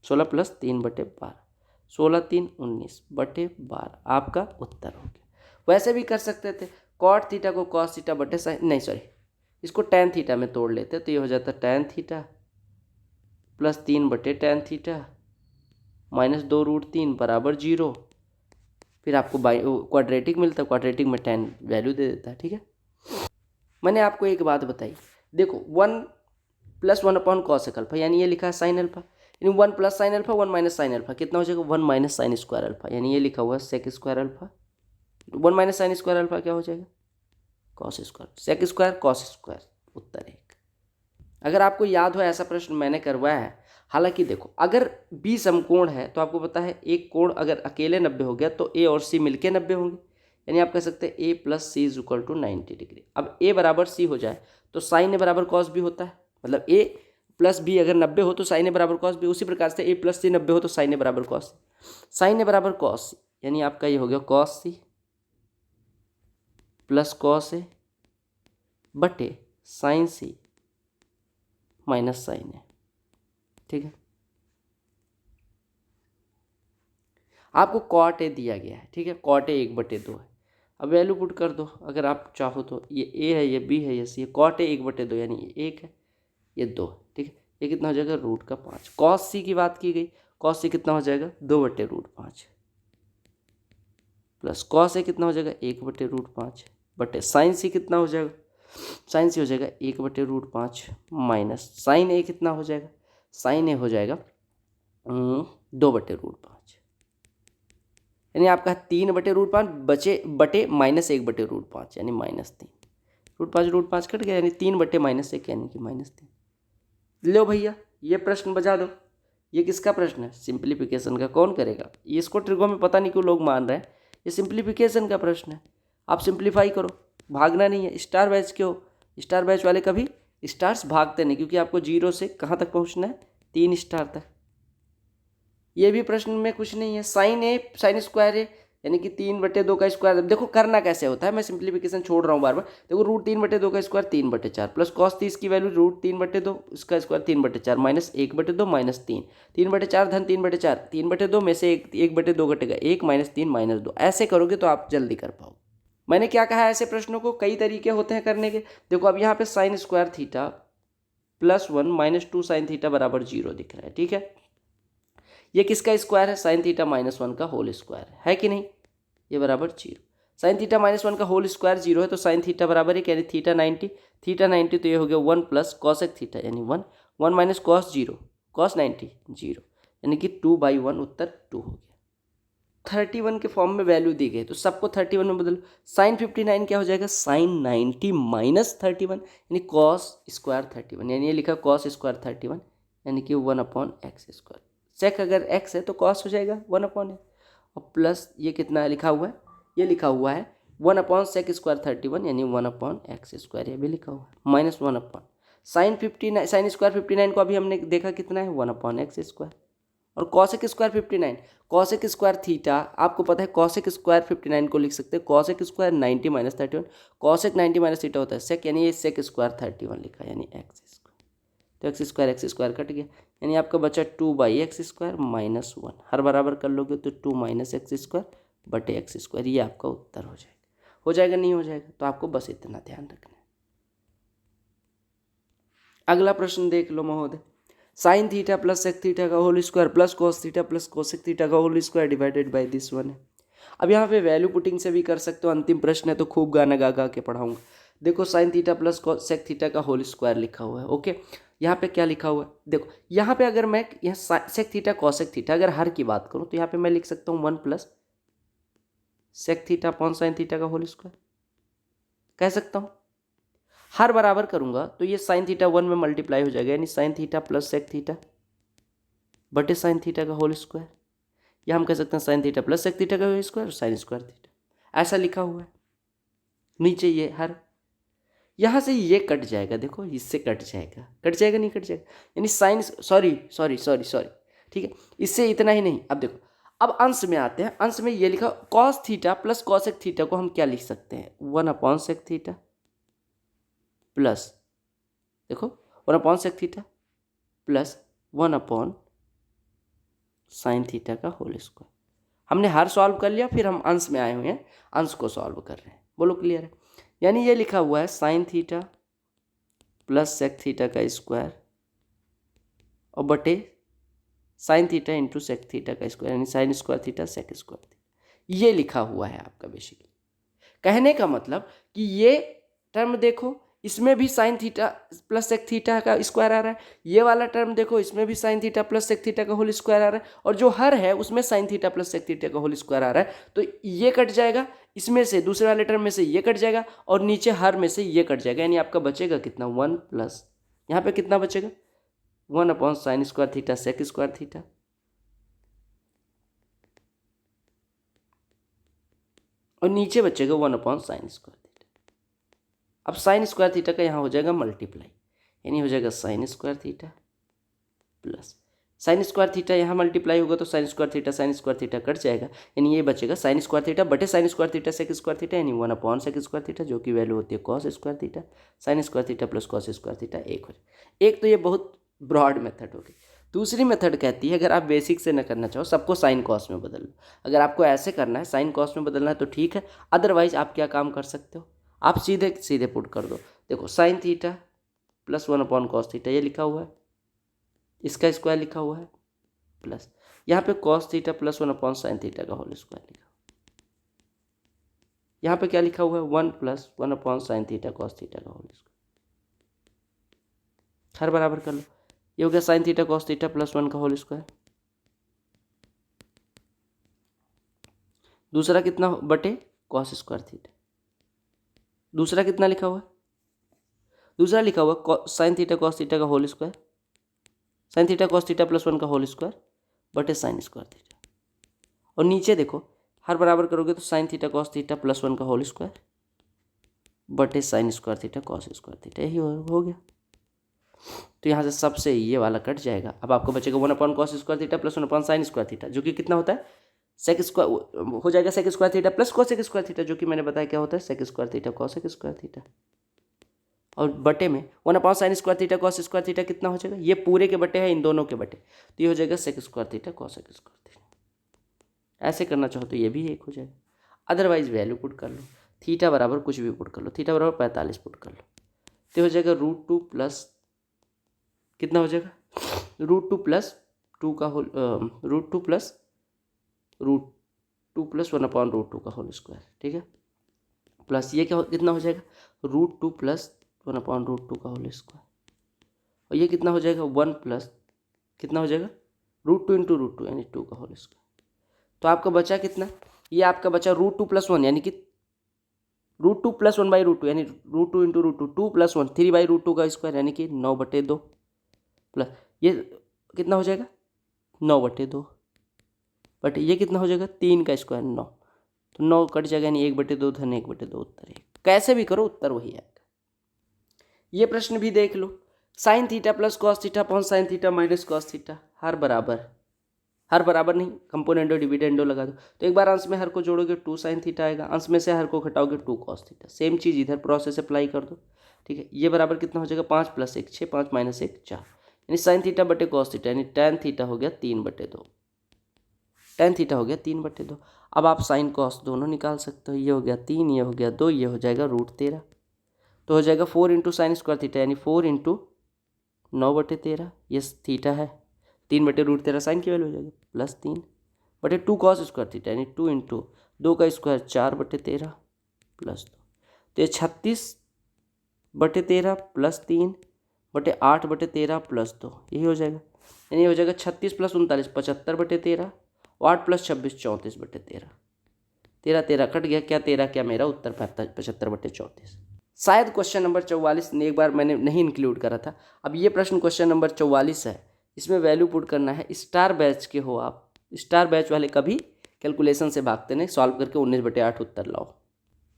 16 प्लस 3/12, 16 3 19/12 आपका उत्तर हो गया। वैसे भी कर सकते थे, कॉट थीटा को कॉस थीटा बटे साइन, नहीं सॉरी इसको टैन थीटा में तोड़ लेते तो ये हो जाता tan theta plus 3/tan theta minus 2√3 बराबर 0। फिर आपको क्वाड्रेटिक मिलता है, क्वाड्रेटिक में tan वैल्यू दे देता है, ठीक है। मैंने आपको एक बात बताई, देखो 1 प्लस 1/cos अल्फा यानी ये लिखा है साइन अल्फा, यानी 1 plus sine alpha 1 minus sine alpha कितना हो जाएगा 1 माइनस साइन स्क्वायर अल्फा, यानी ये लिखा हुआ है sec square alpha. 1 minus sine square alpha क्या हो जाएगा cos square, sec square cos square, उत्तर 1। अगर आपको याद हो ऐसा प्रश्न मैंने करवाया है। हालांकि देखो अगर बी समकोण है तो आपको पता है एक कोण अगर अकेले 90 हो गया तो ए और सी मिलके 90 होंगे, यानी आप कह सकते हैं A plus C is equal to 90 degree. अब ए बराबर सी हो जाए तो साइन ए बराबर कॉस भी होता है, मतलब ए प्लस बी अगर 90 हो तो साइन ए बराबर कॉस बी, उसी प्रकार से ए प्लस सी 90 हो तो साइन ए बराबर कॉस सी, साइन ए बराबर कॉस सी, यानी आपका ये हो गया cos C plus cos A बटे साइन सी माइनस साइन है, ठीक है। आपको कॉट ए दिया गया है, ठीक है, कॉट ए 1/2 है। अब वैल्यू पुट कर दो अगर आप चाहो तो, ये ए है ये बी है ये सी है, कॉट ए 1/2 यानी ये 1 है ये 2 है, ठीक है। ये कितना हो जाएगा √5। कॉस सी की बात की गई, कॉस सी कितना हो जाएगा 2/√5 प्लस कॉस ए कितना हो जाएगा 1/√5 बटे साइन सी कितना हो जाएगा, साइन सी हो जाएगा 1/√5 माइनस साइन ए कितना हो जाएगा, साइन ए हो जाएगा 2/√5, यानी आपका 3/√5 बचे बटे माइनस 1/√5 यानी -3, √5 कट गया यानी 3 बटे -1 यानी कि -3। लो भैया ये प्रश्न बजा दो। ये किसका प्रश्न है, सिंप्लीफिकेशन का। कौन करेगा ये, इसको ट्रिगो में पता नहीं क्यों लोग मान रहे हैं, ये सिंप्लीफिकेशन का प्रश्न है। आप सिंप्लीफाई करो, भागना नहीं है। स्टार बैच के हो, स्टार बैच वाले कभी स्टार्स भागते नहीं, क्योंकि आपको 0 से कहाँ तक पहुँचना है 3 स्टार तक। ये भी प्रश्न में कुछ नहीं है, साइन ए साइन स्क्वायर ए यानी कि 3/2 का स्क्वायर। देखो करना कैसे होता है, मैं सिंप्लीफिकेशन छोड़ रहा हूँ बार बार। देखो √3/2 का स्क्वायर 3/4 प्लस कॉस 30 की वैल्यू √3/2 इसका स्क्वायर 3/4 माइनस 1/2 माइनस 3, 3/4 धन 3/4, 3/2 में से 1/2 घटेगा 1 माइनस 3 माइनस 2। ऐसे करोगे तो आप जल्दी कर पाओ। मैंने क्या कहा, ऐसे प्रश्नों को कई तरीके होते हैं करने के। देखो अब यहाँ पे sign square theta +1 minus 2 sine theta बराबर 0 दिख रहा है, ठीक है। ये किसका स्क्वायर है, साइन थीटा -1 का होल स्क्वायर है कि नहीं, ये बराबर 0। साइन थीटा -1 का होल स्क्वायर 0 है तो साइन थीटा बराबर है यानी थीटा 90 तो ये हो गया 1 प्लस कॉसेक थीटा यानी 1 माइनस कॉस 0 कॉस 90 0 यानी कि 2/1 उत्तर 2 हो गया। 31 के फॉर्म में वैल्यू दी गई तो सबको 31 में बदलो। साइन 59 क्या हो जाएगा, साइन 90 माइनस 31 यानी कॉस स्क्वायर 31, यानी ये लिखा कॉस स्क्वायर 31 यानी कि 1/x²। सेक अगर x है तो कॉस हो जाएगा 1/x, और प्लस ये कितना लिखा हुआ है, ये लिखा हुआ है 1/sec² 31 यानी 1/x², ये भी लिखा हुआ है माइनस 1/, साइन 59 साइन स्क्वायर 59 को अभी हमने देखा कितना है 1/x², और cosec square 59 cosec square theta, आपको पता है कॉसेक स्क्वायर 59 को लिख सकते हैं cosec square 90 minus 31, cosec 90 minus theta होता है सेक, यानी ये सेक स्क्वायर 31 लिखा यानी x², तो x² कट गया यानी आपका बचा 2/x² माइनस 1, हर बराबर कर लोगे तो 2 माइनस x² बटे x², ये आपका उत्तर हो जाएगा। हो जाएगा नहीं हो जाएगा, तो आपको बस इतना ध्यान रखना है। अगला प्रश्न देख लो महोदय, sine theta plus sec theta का whole square plus cos theta plus cosec theta का whole square divided by this one है। अब यहाँ पे वैल्यू पुटिंग से भी कर सकते हो, अंतिम प्रश्न है तो खूब गाना गा गा के पढ़ाऊंगा। देखो sine theta plus sec theta का होल स्क्वायर लिखा हुआ है, ओके। यहाँ पे क्या लिखा हुआ है, देखो यहाँ पे अगर मैं यहाँ सेक थीटा कॉसेक थीटा अगर हर की बात करूँ तो यहाँ पे मैं लिख सकता हूँ 1 plus sec theta upon sine theta का होल स्क्वायर कह सकता हूँ। हर बराबर करूंगा तो ये साइन थीटा 1 में मल्टीप्लाई हो जाएगा यानी sine theta plus sec theta बटे साइन थीटा का होल स्क्वायर, या हम कह सकते हैं sine theta plus sec theta का whole square sine square theta, ऐसा लिखा हुआ है। नीचे ये हर, यहाँ से ये कट जाएगा, देखो इससे कट जाएगा नहीं कट जाएगा, यानी साइन सॉरी ठीक है। इससे इतना ही नहीं, अब देखो अब अंश में आते हैं। अंश में ये लिखा cos theta plus cosec theta को हम क्या लिख सकते हैं 1/sec थीटा प्लस, देखो 1/sec theta plus 1/sin theta का होल स्क्वायर। हमने हर सॉल्व कर लिया, फिर हम अंश में आए हुए हैं, अंश को सॉल्व कर रहे हैं। बोलो क्लियर है, यानी ये लिखा हुआ है sine theta plus sec theta का स्क्वायर और बटे sine theta into sec theta का स्क्वायर यानी sine square theta sec square theta, ये लिखा हुआ है आपका बेसिकली। कहने का मतलब कि ये टर्म देखो इसमें भी sine theta plus sec theta का स्क्वायर आ रहा है, ये वाला टर्म देखो इसमें भी sine theta plus sec theta का होल स्क्वायर आ रहा है, और जो हर है उसमें sine theta plus sec theta का होल स्क्वायर आ रहा है। तो ये कट जाएगा, इसमें से दूसरे वाले टर्म में से ये कट जाएगा, और नीचे हर में से ये कट जाएगा, यानी आपका बचेगा कितना 1 प्लस, यहाँ पे कितना बचेगा 1/sin square theta sec square theta, और नीचे बचेगा 1/sin स्क्वायर थीटा। अब साइन स्क्वायर थीटा का यहाँ हो जाएगा मल्टीप्लाई, यानी हो जाएगा sine square theta plus sine square theta, यहाँ मल्टीप्लाई होगा तो साइन स्क्वायर थीटा कट जाएगा, यानी ये बचेगा साइन स्क्वायर थीटा बटे sine square theta sec square theta यानी 1/sec स्क्वायर थीटा, जो कि वैल्यू होती है cos square theta. Sine square theta plus cos square theta एक हो जाए। एक तो ये बहुत ब्रॉड मेथड होगी। दूसरी मेथड कहती है अगर आप बेसिक से न करना चाहो, सबको साइन कॉस में बदल लो। अगर आपको ऐसे करना है साइन कॉस में बदलना है तो ठीक है, अदरवाइज आप क्या काम कर सकते हो, आप सीधे सीधे पुट कर दो। देखो sine theta plus 1/cos theta ये लिखा हुआ है, इसका स्क्वायर लिखा हुआ है, प्लस यहाँ पे cos theta plus 1/sin theta का होल स्क्वायर लिखा, यहाँ पे क्या लिखा हुआ है 1 plus 1/sin theta cos theta का होल स्क्वायर, हर बराबर कर लो, ये हो गया sin theta cos theta plus 1 का होल स्क्वायर। दूसरा कितना बटे cos स्क्वायर थीटा, दूसरा कितना लिखा हुआ है, दूसरा लिखा हुआ sin थीटा cos थीटा का whole square, sin theta cos theta plus 1 का होल स्क्वायर बटे साइन स्क्वायर थीटा, और नीचे देखो हर बराबर करोगे तो साइन थीटा cos थीटा प्लस 1 का होल स्क्वायर बटे sine square theta cos square theta, यही हो गया। तो यहाँ से सबसे ये वाला कट जाएगा। अब आपको बचेगा 1/cos square theta plus 1/sin square theta, जो कि कितना होता है सेक स्क्वायर हो जाएगा sec square theta plus cosec square theta, जो कि मैंने बताया क्या होता है sec square theta cosec square theta, और बटे में 1/sin square theta cos square theta कितना हो जाएगा, ये पूरे के बटे है इन दोनों के बटे, तो ये हो जाएगा sec square theta cosec square theta. ऐसे करना चाहो तो ये भी एक हो जाएगा, अदरवाइज वैल्यू पुट कर लो, थीटा बराबर कुछ भी पुट कर लो, थीटा बराबर 45 पुट कर लो, तो हो जाएगा √2 प्लस कितना हो जाएगा √2 प्लस 2 का होल √2 प्लस 1/√2 का होल स्क्वायर, ठीक है, प्लस ये क्या कितना हो जाएगा √2 प्लस 1/√2 का होल स्क्वायर, और ये कितना हो जाएगा 1 प्लस कितना हो जाएगा √2 इंटू √2 यानी 2 का होल स्क्वायर। तो आपका बचा कितना, ये आपका बचा √2+1 यानी कि √2 + 1/√2 यानी √2 इंटू √2 2 + 1 3/√2 का स्क्वायर यानी कि 9/2 प्लस ये कितना हो जाएगा 9/2 बट ये कितना हो जाएगा 3 का स्क्वायर 9, तो 9 कट जाएगा यानी 1/2 धन 1/2 उत्तर है। कैसे भी करो उत्तर वही आएगा। ये प्रश्न भी देख लो, sin theta plus cos theta upon sin theta minus cos theta हर बराबर नहीं, कंपोनेंडो डिविडेंडो लगा दो। तो एक बार अंश में हर को जोड़ोगे 2 sin थीटा आएगा, अंश में से हर को घटाओगे 2 cos थीटा। सेम चीज़ इधर प्रोसेस अप्लाई कर दो, ठीक है। ये बराबर कितना हो जाएगा 5 + 1 6 5 - 1 4 यानी sin थीटा बटे cos थीटा यानी tan थीटा हो गया 3/2, tan थीटा हो गया 3/2। अब आप sin cos दोनों निकाल सकते हो, ये हो गया 3 ये हो गया 2 ये हो जाएगा √13, तो हो जाएगा 4 × sin स्क्वायर थीटा यानी 4 × 9/13, ये थीटा है 3/√13 साइन की वैल्यू हो जाएगी +3 बटे 2 cos स्क्वायर थीटा यानी 2 × 2 का स्क्वायर 4/13 +2, तो ये 36/13 +3 बटे 8/13 +2 यही हो जाएगा, यानी हो जाएगा 36 + 39 75/13 और 8 + 26 34/13, 13 कट गया, क्या 13 क्या मेरा उत्तर 75/34। शायद क्वेश्चन नंबर 44 ने एक बार मैंने नहीं इंक्लूड करा था। अब ये प्रश्न क्वेश्चन नंबर 44 है, इसमें वैल्यू पुट करना है। स्टार बैच के हो आप, स्टार बैच वाले कभी कैलकुलेशन से भागते नहीं, सॉल्व करके 19/8 उत्तर लाओ।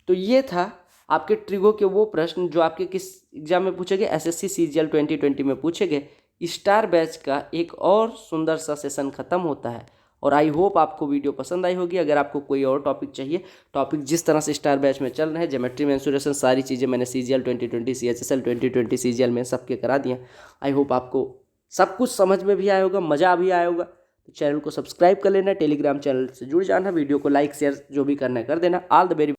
तो ये था आपके ट्रिगो के वो प्रश्न जो आपके किस एग्जाम में पूछे गए, SSC CGL 2020 में पूछे गए। स्टार बैच का एक और सुंदर सा सेशन खत्म होता है और आई होप आपको वीडियो पसंद आई होगी। अगर आपको कोई और टॉपिक चाहिए, टॉपिक जिस तरह से स्टार बैच में चल रहे हैं, ज्योमेट्री मेंसुरेशन सारी चीज़ें मैंने CGL 2020 CHSL 2020 CGL में सबके करा दिए। आई होप आपको सब कुछ समझ में भी आया होगा, मज़ा भी आया होगा। तो चैनल को सब्सक्राइब कर लेना, टेलीग्राम चैनल से जुड़ जाना, वीडियो को लाइक शेयर जो भी करना है कर देना। All the very